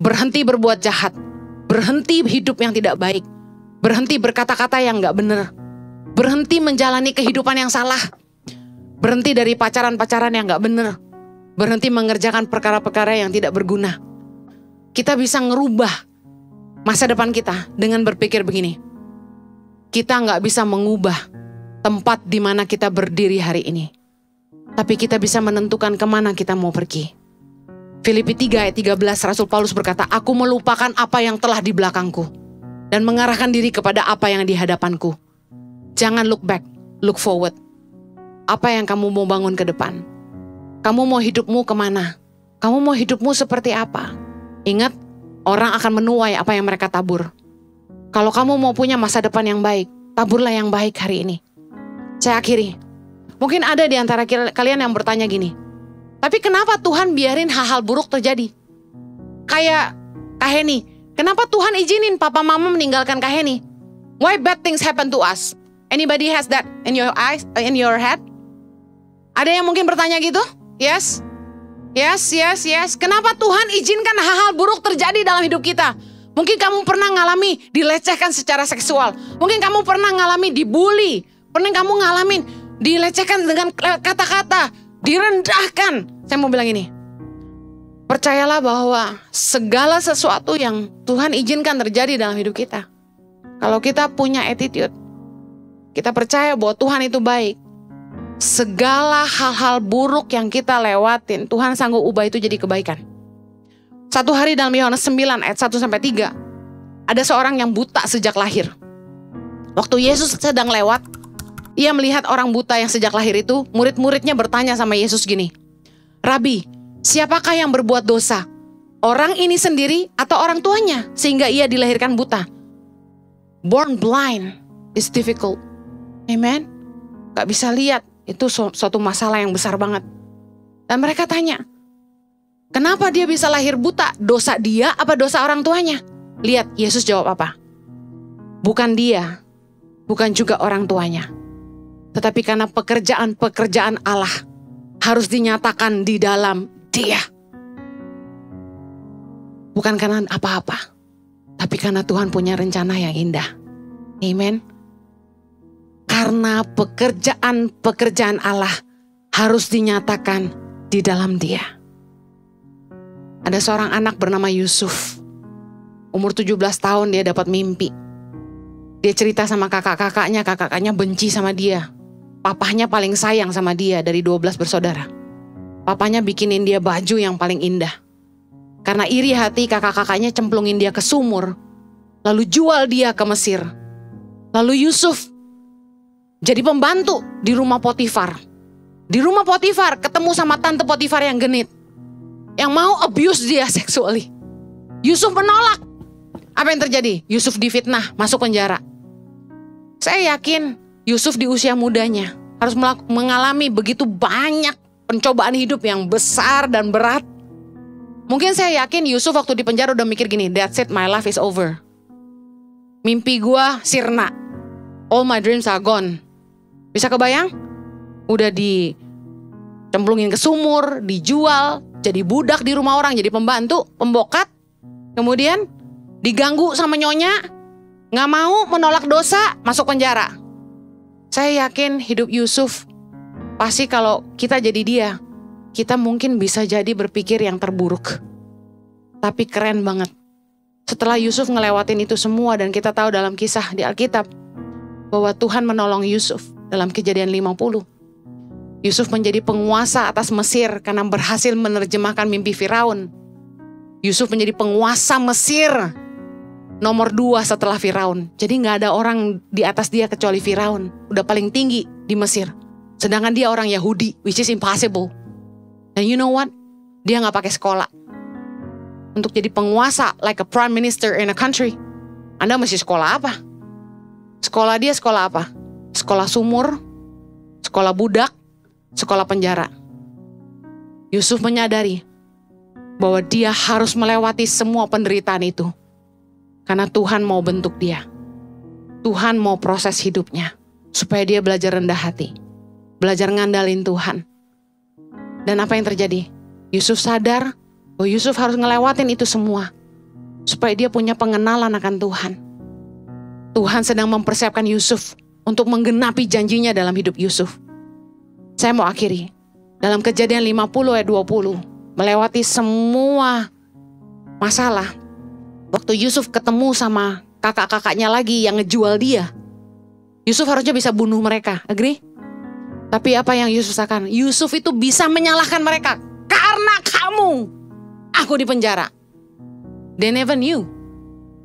B: Berhenti berbuat jahat. Berhenti hidup yang tidak baik. Berhenti berkata-kata yang gak benar. Berhenti menjalani kehidupan yang salah. Berhenti dari pacaran-pacaran yang gak benar. Berhenti mengerjakan perkara-perkara yang tidak berguna. Kita bisa ngerubah masa depan kita dengan berpikir begini. Kita gak bisa mengubah tempat di mana kita berdiri hari ini. Tapi kita bisa menentukan kemana kita mau pergi. Filipi 3 ayat 13 Rasul Paulus berkata, aku melupakan apa yang telah di belakangku dan mengarahkan diri kepada apa yang di hadapanku. Jangan look back, look forward. Apa yang kamu mau bangun ke depan? Kamu mau hidupmu kemana? Kamu mau hidupmu seperti apa? Ingat, orang akan menuai apa yang mereka tabur. Kalau kamu mau punya masa depan yang baik, taburlah yang baik hari ini. Saya akhiri. Mungkin ada di antara kalian yang bertanya gini, tapi kenapa Tuhan biarin hal-hal buruk terjadi? Kayak Kak Heni, kenapa Tuhan izinin papa mama meninggalkan Kak Heni? Why bad things happen to us? Anybody has that in your eyes, in your head? Ada yang mungkin bertanya gitu? Yes? Yes. Kenapa Tuhan izinkan hal-hal buruk terjadi dalam hidup kita? Mungkin kamu pernah ngalami dilecehkan secara seksual. Mungkin kamu pernah ngalami dibully. Pernah kamu ngalamin dilecehkan dengan kata-kata, direndahkan. Saya mau bilang ini, percayalah bahwa segala sesuatu yang Tuhan izinkan terjadi dalam hidup kita, kalau kita punya attitude, kita percaya bahwa Tuhan itu baik, segala hal-hal buruk yang kita lewatin, Tuhan sanggup ubah itu jadi kebaikan. Satu hari dalam Yohanes 9 ayat 1-3, ada seorang yang buta sejak lahir. Waktu Yesus sedang lewat, ia melihat orang buta yang sejak lahir itu, murid-muridnya bertanya sama Yesus gini, Rabi, siapakah yang berbuat dosa? Orang ini sendiri atau orang tuanya sehingga ia dilahirkan buta? Born blind is difficult. Amen? Gak bisa lihat, itu suatu masalah yang besar banget. Dan mereka tanya, kenapa dia bisa lahir buta? Dosa dia apa dosa orang tuanya? Lihat, Yesus jawab apa? Bukan dia, bukan juga orang tuanya. Tetapi karena pekerjaan Allah harus dinyatakan di dalam dia. Bukan karena apa-apa, tapi karena Tuhan punya rencana yang indah. Amen. Karena pekerjaan Allah harus dinyatakan di dalam dia. Ada seorang anak bernama Yusuf. Umur 17 tahun dia dapat mimpi. Dia cerita sama kakak-kakaknya benci sama dia. Papahnya paling sayang sama dia dari 12 bersaudara. Papanya bikinin dia baju yang paling indah. Karena iri hati, kakak-kakaknya cemplungin dia ke sumur. Lalu jual dia ke Mesir. Lalu Yusuf jadi pembantu di rumah Potifar. Di rumah Potifar ketemu sama tante Potifar yang genit. Yang mau abuse dia sexually. Yusuf menolak. Apa yang terjadi? Yusuf difitnah, masuk penjara. Saya yakin Yusuf di usia mudanya harus mengalami begitu banyak pencobaan hidup yang besar dan berat. Mungkin saya yakin Yusuf waktu di penjara udah mikir gini, that's it, my life is over. Mimpi gua sirna. All my dreams are gone. Bisa kebayang? Udah dicemplungin ke sumur, dijual, jadi budak di rumah orang, jadi pembantu, pembokat. Kemudian diganggu sama nyonya, gak mau, menolak dosa, masuk penjara. Saya yakin hidup Yusuf, pasti kalau kita jadi dia, kita mungkin bisa jadi berpikir yang terburuk. Tapi keren banget. Setelah Yusuf ngelewatin itu semua dan kita tahu dalam kisah di Alkitab, bahwa Tuhan menolong Yusuf dalam Kejadian 50. Yusuf menjadi penguasa atas Mesir karena berhasil menerjemahkan mimpi Firaun. Yusuf menjadi penguasa Mesir nomor 2 setelah Firaun. Jadi gak ada orang di atas dia kecuali Firaun. Udah paling tinggi di Mesir. Sedangkan dia orang Yahudi, which is impossible. Dan you know what? Dia gak pakai sekolah. Untuk jadi penguasa like a prime minister in a country, Anda mesti sekolah apa? Sekolah dia sekolah apa? Sekolah sumur, sekolah budak, sekolah penjara. Yusuf menyadari bahwa dia harus melewati semua penderitaan itu. Karena Tuhan mau bentuk dia. Tuhan mau proses hidupnya. Supaya dia belajar rendah hati. Belajar ngandalin Tuhan. Dan apa yang terjadi? Yusuf sadar bahwa Yusuf harus ngelewatin itu semua. Supaya dia punya pengenalan akan Tuhan. Tuhan sedang mempersiapkan Yusuf untuk menggenapi janjinya dalam hidup Yusuf. Saya mau akhiri. Dalam Kejadian 50 ayat 20. Melewati semua masalah. Waktu Yusuf ketemu sama kakak-kakaknya lagi yang ngejual dia. Yusuf harusnya bisa bunuh mereka, agree? Tapi apa yang Yusuf akan? Yusuf itu bisa menyalahkan mereka. Karena kamu, aku di penjara. They never knew.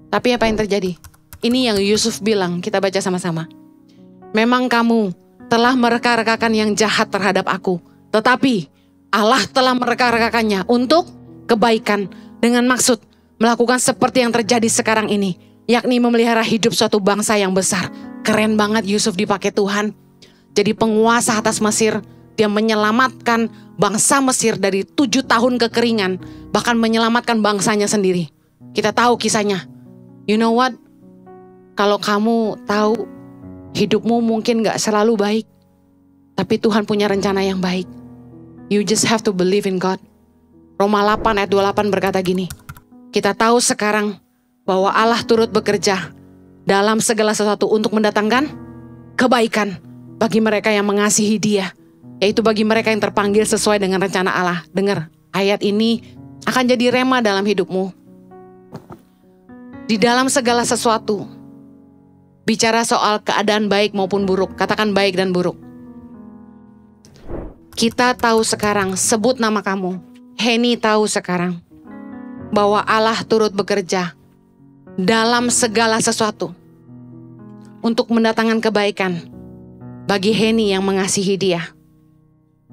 B: Tapi apa yang terjadi? Ini yang Yusuf bilang, kita baca sama-sama. Memang kamu telah mereka-rekakan yang jahat terhadap aku. Tetapi Allah telah mereka-rekakannya untuk kebaikan. Dengan maksud melakukan seperti yang terjadi sekarang ini. Yakni memelihara hidup suatu bangsa yang besar. Keren banget Yusuf dipakai Tuhan. Jadi penguasa atas Mesir. Dia menyelamatkan bangsa Mesir dari 7 tahun kekeringan. Bahkan menyelamatkan bangsanya sendiri. Kita tahu kisahnya. You know what? Kalau kamu tahu hidupmu mungkin gak selalu baik. Tapi Tuhan punya rencana yang baik. You just have to believe in God. Roma 8 ayat 28 berkata gini. Kita tahu sekarang bahwa Allah turut bekerja dalam segala sesuatu untuk mendatangkan kebaikan bagi mereka yang mengasihi Dia, yaitu bagi mereka yang terpanggil sesuai dengan rencana Allah. Dengar, ayat ini akan jadi rema dalam hidupmu. Di dalam segala sesuatu, bicara soal keadaan baik maupun buruk, katakan baik dan buruk. Kita tahu sekarang, sebut nama kamu. Henny tahu sekarang bahwa Allah turut bekerja dalam segala sesuatu untuk mendatangkan kebaikan bagi Henny yang mengasihi Dia,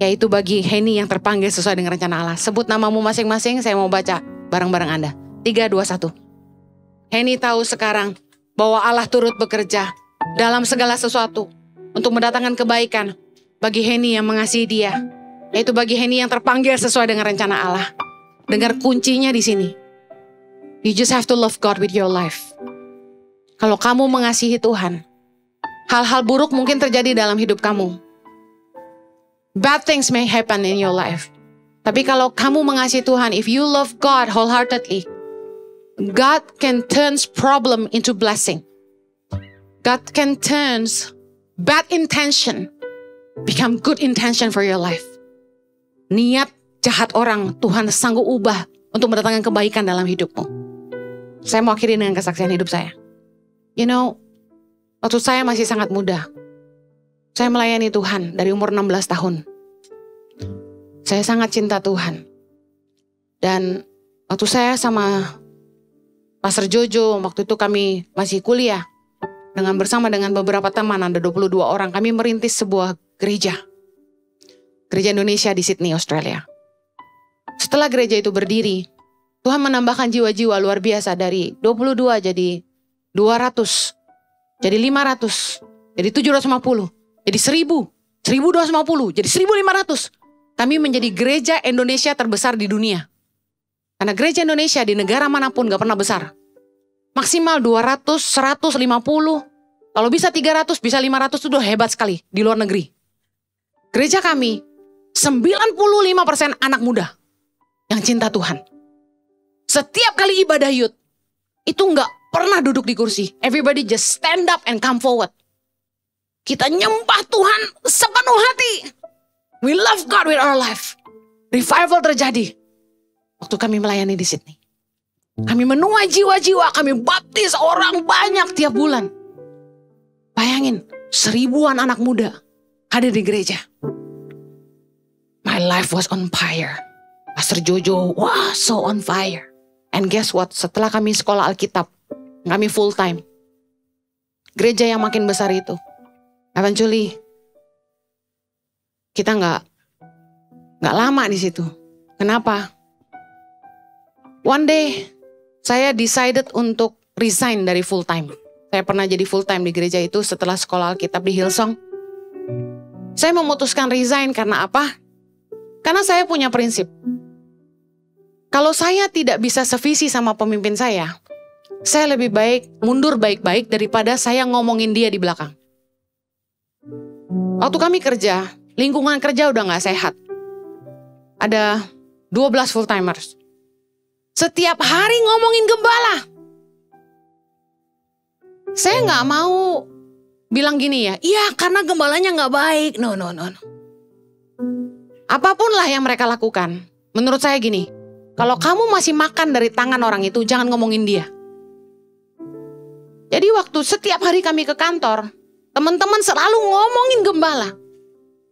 B: yaitu bagi Henny yang terpanggil sesuai dengan rencana Allah. Sebut namamu masing-masing, saya mau baca bareng-bareng Anda. 3, 2, 1. Henny tahu sekarang bahwa Allah turut bekerja dalam segala sesuatu untuk mendatangkan kebaikan bagi Henny yang mengasihi Dia, yaitu bagi Henny yang terpanggil sesuai dengan rencana Allah. Dengar kuncinya di sini. You just have to love God with your life. Kalau kamu mengasihi Tuhan, hal-hal buruk mungkin terjadi dalam hidup kamu. Bad things may happen in your life. Tapi kalau kamu mengasihi Tuhan, if you love God wholeheartedly, God can turn problem into blessing. God can turn bad intention become good intention for your life. Niat jahat orang, Tuhan sanggup ubah untuk mendatangkan kebaikan dalam hidupmu. Saya mau akhiri dengan kesaksian hidup saya. You know, waktu saya masih sangat muda, saya melayani Tuhan dari umur 16 tahun. Saya sangat cinta Tuhan. Dan waktu saya sama Pastor Jojo, waktu itu kami masih kuliah. Bersama dengan beberapa teman, ada 22 orang, kami merintis sebuah gereja. Gereja Indonesia di Sydney, Australia. Setelah gereja itu berdiri, Tuhan menambahkan jiwa-jiwa luar biasa dari 22 jadi 200, jadi 500, jadi 750, jadi 1000, 1250, jadi 1500. Kami menjadi gereja Indonesia terbesar di dunia. Karena gereja Indonesia di negara manapun gak pernah besar. Maksimal 200, 150, kalau bisa 300, bisa 500 itu udah hebat sekali di luar negeri. Gereja kami 95% anak muda yang cinta Tuhan. Setiap kali ibadah youth, itu gak pernah duduk di kursi. Everybody just stand up and come forward. Kita nyembah Tuhan sepenuh hati. We love God with our life. Revival terjadi waktu kami melayani di Sydney. Kami menuai jiwa-jiwa, kami baptis orang banyak tiap bulan. Bayangin, 1000-an anak muda hadir di gereja. My life was on fire. Pastor Jojo, wah, so on fire. And guess what? Setelah kami sekolah Alkitab, kami full time. Gereja yang makin besar itu, eventually kita nggak lama di situ. Kenapa? One day saya decided untuk resign dari full time. Saya pernah jadi full time di gereja itu setelah sekolah Alkitab di Hillsong. Saya memutuskan resign karena apa? Karena saya punya prinsip. Kalau saya tidak bisa sevisi sama pemimpin saya lebih baik mundur baik-baik daripada saya ngomongin dia di belakang. Waktu kami kerja, lingkungan kerja udah gak sehat. Ada 12 full timers. Setiap hari ngomongin gembala. Saya gak mau bilang gini ya, iya karena gembalanya gak baik. No. Apapun lah yang mereka lakukan, menurut saya gini, kalau kamu masih makan dari tangan orang itu, jangan ngomongin dia. Jadi waktu setiap hari kami ke kantor, teman-teman selalu ngomongin gembala.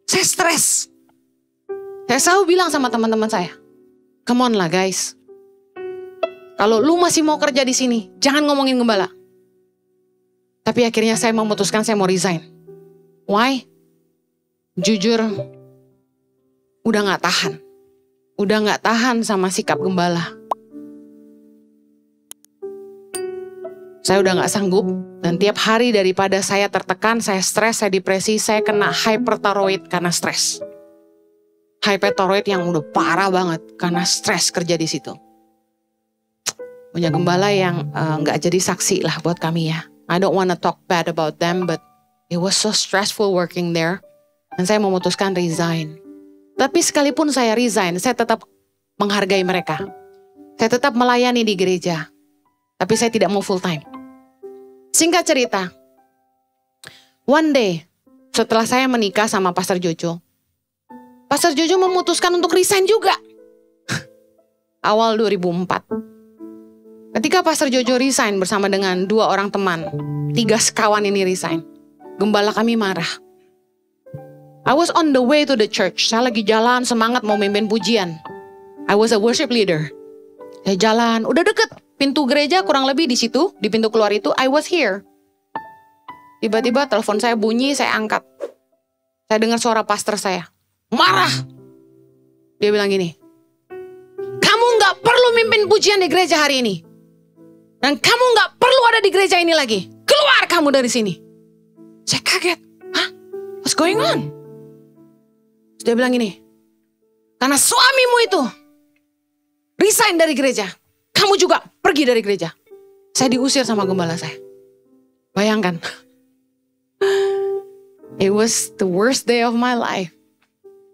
B: Saya stres. Saya selalu bilang sama teman-teman saya, come on lah guys. Kalau lu masih mau kerja di sini, jangan ngomongin gembala. Tapi akhirnya saya memutuskan saya mau resign. Why? Jujur, udah gak tahan. Udah gak tahan sama sikap gembala. Saya udah gak sanggup. Dan tiap hari daripada saya tertekan, saya stres, saya depresi, saya kena hyperthyroid karena stres. Hyperthyroid yang udah parah banget karena stres kerja di situ. Punya gembala yang gak jadi saksi lah buat kami ya. I don't want to talk bad about them, but it was so stressful working there. Dan saya memutuskan resign. Tapi sekalipun saya resign, saya tetap menghargai mereka. Saya tetap melayani di gereja. Tapi saya tidak mau full time. Singkat cerita, one day setelah saya menikah sama Pastor Jojo memutuskan untuk resign juga. Awal 2004. Ketika Pastor Jojo resign bersama dengan 2 orang teman, 3 sekawan ini resign. Gembala kami marah. I was on the way to the church. Saya lagi jalan semangat mau mimpin pujian. I was a worship leader. Saya jalan, udah deket. Pintu gereja kurang lebih di situ, di pintu keluar itu, I was here. Tiba-tiba telepon saya bunyi, saya angkat. Saya dengar suara pastor saya. Marah. Dia bilang gini, kamu gak perlu mimpin pujian di gereja hari ini. Dan kamu gak perlu ada di gereja ini lagi. Keluar kamu dari sini. Saya kaget. Hah? What's going on? Terus dia bilang gini, karena suamimu itu resign dari gereja, kamu juga pergi dari gereja. Saya diusir sama gembala saya. Bayangkan. It was the worst day of my life.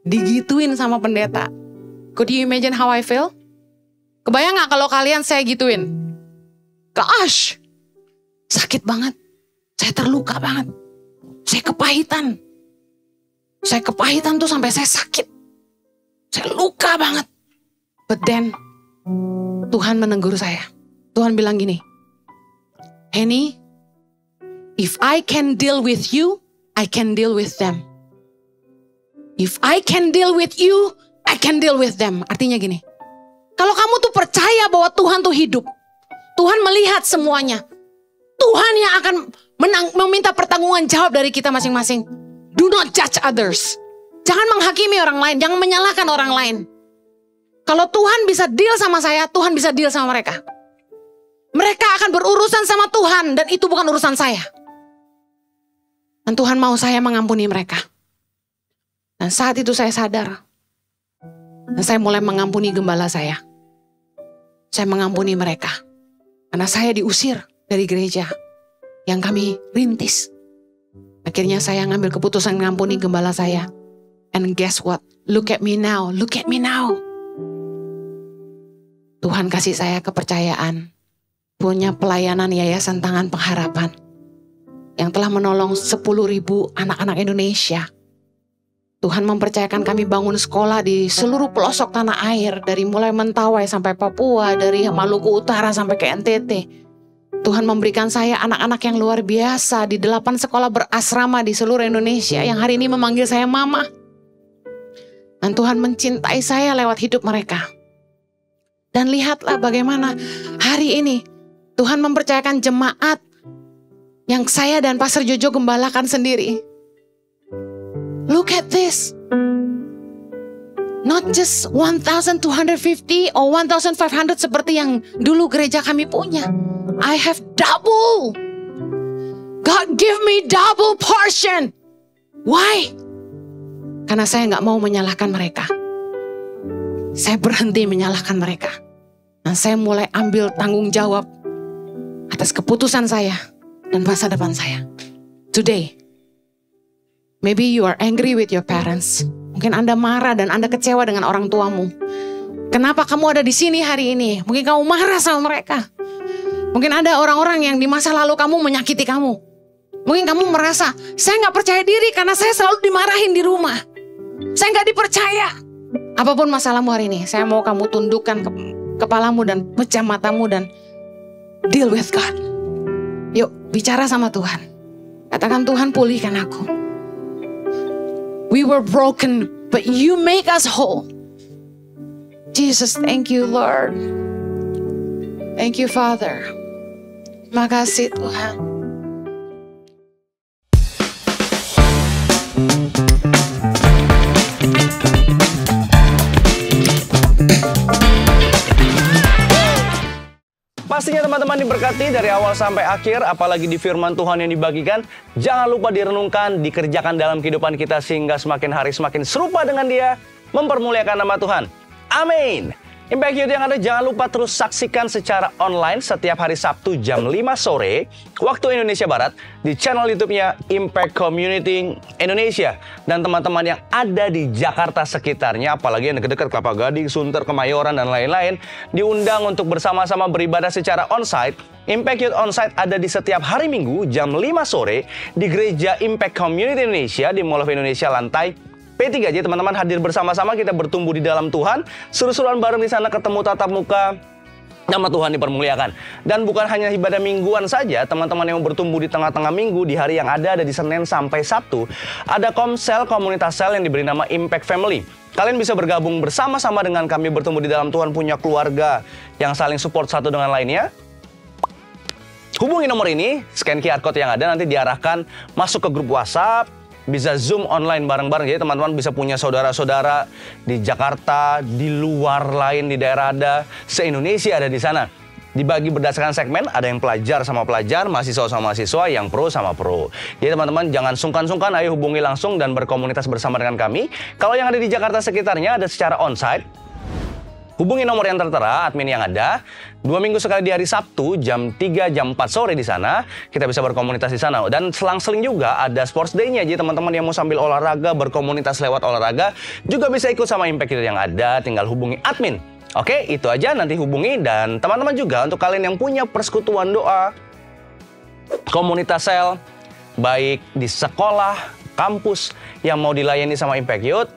B: Digituin sama pendeta. Could you imagine how I feel? Kebayang gak kalau kalian saya gituin? Gosh, sakit banget. Saya terluka banget. Saya kepahitan. Saya kepahitan tuh sampai saya sakit. Saya luka banget. But then, Tuhan menegur saya. Tuhan bilang gini, Henny, if I can deal with you, I can deal with them. If I can deal with you, I can deal with them. Artinya gini, kalau kamu tuh percaya bahwa Tuhan tuh hidup, Tuhan melihat semuanya. Tuhan yang akan meminta pertanggungan jawab dari kita masing-masing. Do not judge others. Jangan menghakimi orang lain, jangan menyalahkan orang lain. Kalau Tuhan bisa deal sama saya, Tuhan bisa deal sama mereka. Mereka akan berurusan sama Tuhan dan itu bukan urusan saya. Dan Tuhan mau saya mengampuni mereka. Dan saat itu saya sadar. Dan saya mulai mengampuni gembala saya. Saya mengampuni mereka. Karena saya diusir dari gereja yang kami rintis. Akhirnya saya ngambil keputusan mengampuni gembala saya. And guess what? Look at me now. Look at me now. Tuhan kasih saya kepercayaan. Punya pelayanan Yayasan Tangan Pengharapan. Yang telah menolong 10.000 anak-anak Indonesia. Tuhan mempercayakan kami bangun sekolah di seluruh pelosok tanah air. Dari mulai Mentawai sampai Papua. Dari Maluku Utara sampai ke NTT. Tuhan memberikan saya anak-anak yang luar biasa. Di 8 sekolah berasrama di seluruh Indonesia. Yang hari ini memanggil saya mama. Dan Tuhan mencintai saya lewat hidup mereka. Dan lihatlah bagaimana hari ini Tuhan mempercayakan jemaat yang saya dan Pastor Jojo gembalakan sendiri. Look at this. Not just 1,250 or 1,500 seperti yang dulu gereja kami punya. I have double. God give me double portion. Why? Karena saya nggak mau menyalahkan mereka. Saya berhenti menyalahkan mereka. Dan saya mulai ambil tanggung jawab atas keputusan saya dan masa depan saya. Today, maybe you are angry with your parents. Mungkin Anda marah dan Anda kecewa dengan orang tuamu. Kenapa kamu ada di sini hari ini? Mungkin kamu marah sama mereka. Mungkin ada orang-orang yang di masa lalu kamu menyakiti kamu. Mungkin kamu merasa, saya gak percaya diri karena saya selalu dimarahin di rumah. Saya gak dipercaya. Apapun masalahmu hari ini, saya mau kamu tundukkan kepalamu dan pejam matamu dan deal with God. Yuk, bicara sama Tuhan. Katakan, Tuhan, pulihkan aku. We were broken, but you make us whole. Jesus, thank you, Lord. Thank you, Father. Terima kasih, Tuhan.
C: Pastinya teman-teman diberkati dari awal sampai akhir, apalagi di firman Tuhan yang dibagikan. Jangan lupa direnungkan, dikerjakan dalam kehidupan kita sehingga semakin hari semakin serupa dengan Dia, mempermuliakan nama Tuhan. Amin. Impact Youth yang ada, jangan lupa terus saksikan secara online setiap hari Sabtu jam 5 sore waktu Indonesia Barat di channel YouTube-nya Impact Community Indonesia. Dan teman-teman yang ada di Jakarta sekitarnya, apalagi yang dekat-dekat Kelapa Gading, Sunter, Kemayoran, dan lain-lain, diundang untuk bersama-sama beribadah secara onsite. Impact Youth Onsite ada di setiap hari Minggu jam 5 sore di Gereja Impact Community Indonesia di Mall of Indonesia lantai P3. Jadi teman-teman hadir bersama-sama, kita bertumbuh di dalam Tuhan, seru-seruan bareng di sana, ketemu tatap muka, nama Tuhan dipermuliakan. Dan bukan hanya ibadah mingguan saja, teman-teman yang mau bertumbuh di tengah-tengah minggu, di hari yang ada di Senin sampai Sabtu, ada komsel, komunitas sel yang diberi nama Impact Family. Kalian bisa bergabung bersama-sama dengan kami, bertumbuh di dalam Tuhan, punya keluarga yang saling support satu dengan lainnya. Hubungi nomor ini, scan QR code yang ada, nanti diarahkan masuk ke grup WhatsApp, bisa Zoom online bareng-bareng. Jadi teman-teman bisa punya saudara-saudara di Jakarta, di luar lain, di daerah ada, se-Indonesia ada di sana. Dibagi berdasarkan segmen, ada yang pelajar sama pelajar, mahasiswa sama mahasiswa, yang pro sama pro. Jadi teman-teman jangan sungkan-sungkan, ayo hubungi langsung dan berkomunitas bersama dengan kami. Kalau yang ada di Jakarta sekitarnya ada secara onsite. Hubungi nomor yang tertera, admin yang ada. 2 minggu sekali di hari Sabtu, jam 3, jam 4 sore di sana. Kita bisa berkomunitas di sana. Dan selang-seling juga ada Sports Day-nya. Jadi teman-teman yang mau sambil olahraga, berkomunitas lewat olahraga, juga bisa ikut sama Impact yang ada. Tinggal hubungi admin. Oke, itu aja, nanti hubungi. Dan teman-teman juga untuk kalian yang punya persekutuan doa, komunitas sel, baik di sekolah, kampus, yang mau dilayani sama Impact Youth,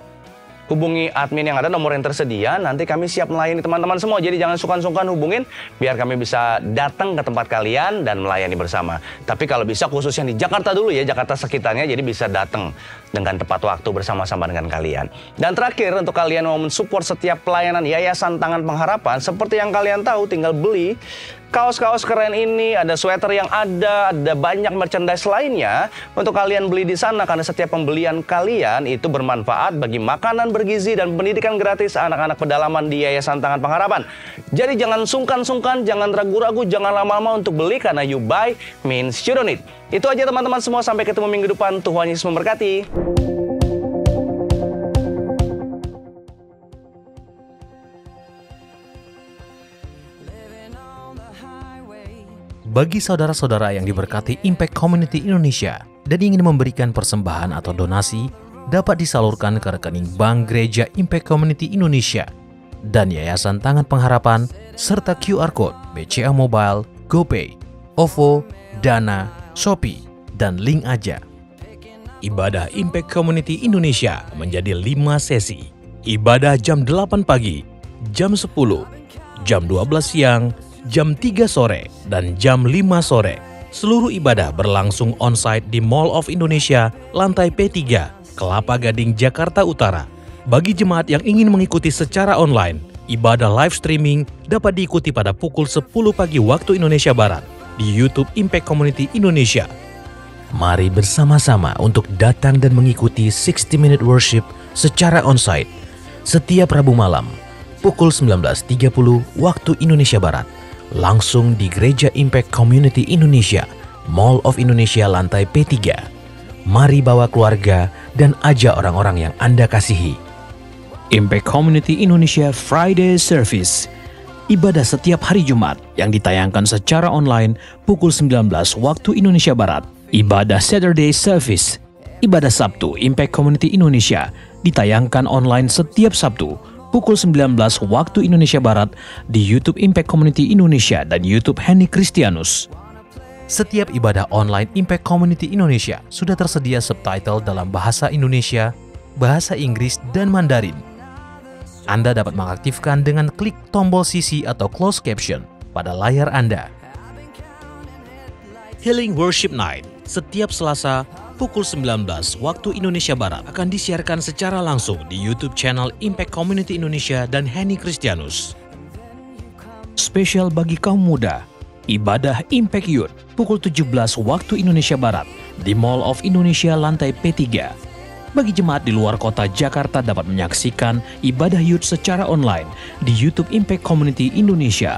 C: hubungi admin yang ada, nomor yang tersedia. Nanti kami siap melayani teman-teman semua. Jadi jangan sungkan-sungkan hubungin, biar kami bisa datang ke tempat kalian dan melayani bersama. Tapi kalau bisa khusus yang di Jakarta dulu ya, Jakarta sekitarnya, jadi bisa datang dengan tepat waktu bersama-sama dengan kalian. Dan terakhir, untuk kalian mau mensupport setiap pelayanan Yayasan Tangan Pengharapan, seperti yang kalian tahu, tinggal beli kaos-kaos keren ini, ada sweater yang ada banyak merchandise lainnya untuk kalian beli di sana, karena setiap pembelian kalian itu bermanfaat bagi makanan bergizi dan pendidikan gratis anak-anak pedalaman di Yayasan Tangan Pengharapan. Jadi jangan sungkan-sungkan, jangan ragu-ragu, jangan lama-lama untuk beli, karena you buy means you don't need. Itu aja teman-teman semua, sampai ketemu minggu depan. Tuhan Yesus memberkati.
D: Bagi saudara-saudara yang diberkati Impact Community Indonesia dan ingin memberikan persembahan atau donasi, dapat disalurkan ke rekening Bank Gereja Impact Community Indonesia dan Yayasan Tangan Pengharapan, serta QR Code BCA Mobile, GoPay, OVO, Dana, Shopee, dan Link Aja. Ibadah Impact Community Indonesia menjadi 5 sesi. Ibadah jam 8 pagi, jam 10, jam 12 siang, jam 3 sore, dan jam 5 sore. Seluruh ibadah berlangsung onsite di Mall of Indonesia, lantai P3, Kelapa Gading, Jakarta Utara. Bagi jemaat yang ingin mengikuti secara online, ibadah live streaming dapat diikuti pada pukul 10 pagi waktu Indonesia Barat di YouTube Impact Community Indonesia. Mari bersama-sama untuk datang dan mengikuti 60 Minute Worship secara onsite setiap Rabu malam pukul 19.30 waktu Indonesia Barat, langsung di Gereja Impact Community Indonesia Mall of Indonesia lantai P3. Mari bawa keluarga dan ajak orang-orang yang Anda kasihi. Impact Community Indonesia Friday Service. Ibadah setiap hari Jumat yang ditayangkan secara online pukul 19 waktu Indonesia Barat. Ibadah Saturday Service. Ibadah Sabtu Impact Community Indonesia ditayangkan online setiap Sabtu pukul 19 waktu Indonesia Barat di YouTube Impact Community Indonesia dan YouTube Henny Kristianus. Setiap ibadah online Impact Community Indonesia sudah tersedia subtitle dalam bahasa Indonesia, bahasa Inggris, dan Mandarin. Anda dapat mengaktifkan dengan klik tombol CC atau closed caption pada layar Anda. Healing Worship Night setiap Selasa pukul 19 waktu Indonesia Barat akan disiarkan secara langsung di YouTube channel Impact Community Indonesia dan Henny Kristianus. Spesial bagi kaum muda, ibadah Impact Youth pukul 17 waktu Indonesia Barat di Mall of Indonesia lantai P3. Bagi jemaat di luar kota Jakarta dapat menyaksikan ibadah youth secara online di YouTube Impact Community Indonesia.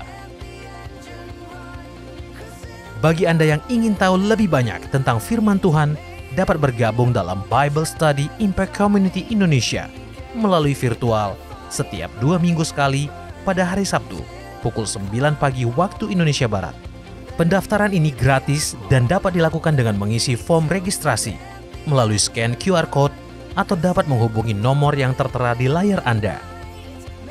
D: Bagi Anda yang ingin tahu lebih banyak tentang firman Tuhan, dapat bergabung dalam Bible Study Impact Community Indonesia melalui virtual setiap 2 minggu sekali pada hari Sabtu pukul 9 pagi waktu Indonesia Barat. Pendaftaran ini gratis dan dapat dilakukan dengan mengisi form registrasi melalui scan QR Code atau dapat menghubungi nomor yang tertera di layar Anda.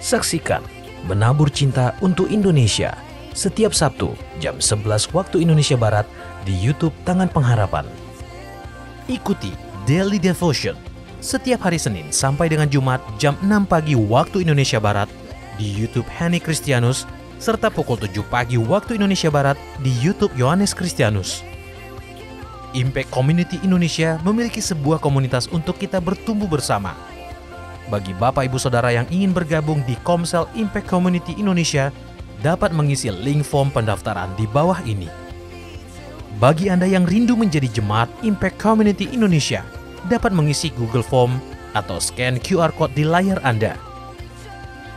D: Saksikan Menabur Cinta untuk Indonesia setiap Sabtu jam 11 waktu Indonesia Barat di YouTube Tangan Pengharapan. Ikuti Daily Devotion setiap hari Senin sampai dengan Jumat jam 6 pagi waktu Indonesia Barat di YouTube Henny Kristianus serta pukul 7 pagi waktu Indonesia Barat di YouTube Yohanes Kristianus. Impact Community Indonesia memiliki sebuah komunitas untuk kita bertumbuh bersama. Bagi Bapak Ibu Saudara yang ingin bergabung di Komsel Impact Community Indonesia, dapat mengisi link form pendaftaran di bawah ini. Bagi Anda yang rindu menjadi jemaat Impact Community Indonesia, dapat mengisi Google Form atau scan QR Code di layar Anda.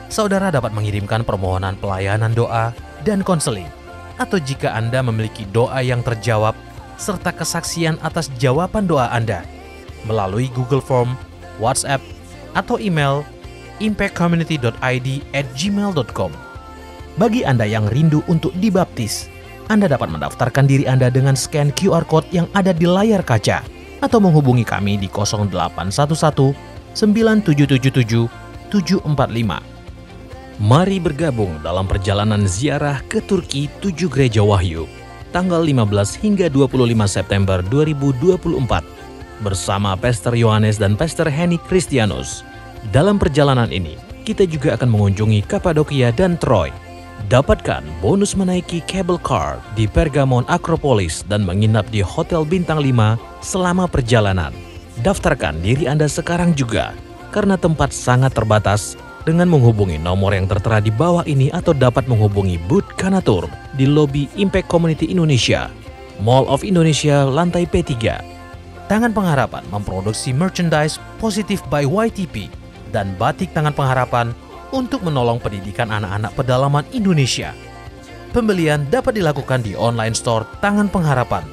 D: Saudara dapat mengirimkan permohonan pelayanan doa dan konseling, atau jika Anda memiliki doa yang terjawab, serta kesaksian atas jawaban doa Anda melalui Google Form, WhatsApp, atau email impactcommunity.id@gmail.com. Bagi Anda yang rindu untuk dibaptis, Anda dapat mendaftarkan diri Anda dengan scan QR Code yang ada di layar kaca atau menghubungi kami di 0811 9777 745. Mari bergabung dalam perjalanan ziarah ke Turki 7 Gereja Wahyu tanggal 15 hingga 25 September 2024 bersama Pastor Yohanes dan Pastor Henny Kristianus. Dalam perjalanan ini, kita juga akan mengunjungi Kapadokia dan Troy. Dapatkan bonus menaiki cable car di Pergamon Acropolis dan menginap di Hotel Bintang 5 selama perjalanan. Daftarkan diri Anda sekarang juga, karena tempat sangat terbatas dengan menghubungi nomor yang tertera di bawah ini atau dapat menghubungi Booth Kanatur di lobi Impact Community Indonesia, Mall of Indonesia lantai P3. Tangan Pengharapan memproduksi merchandise Positive by YTP dan batik Tangan Pengharapan untuk menolong pendidikan anak-anak pedalaman Indonesia. Pembelian dapat dilakukan di online store Tangan Pengharapan,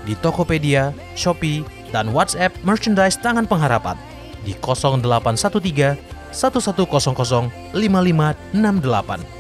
D: di Tokopedia, Shopee, dan WhatsApp merchandise Tangan Pengharapan di 0813 1100 5568.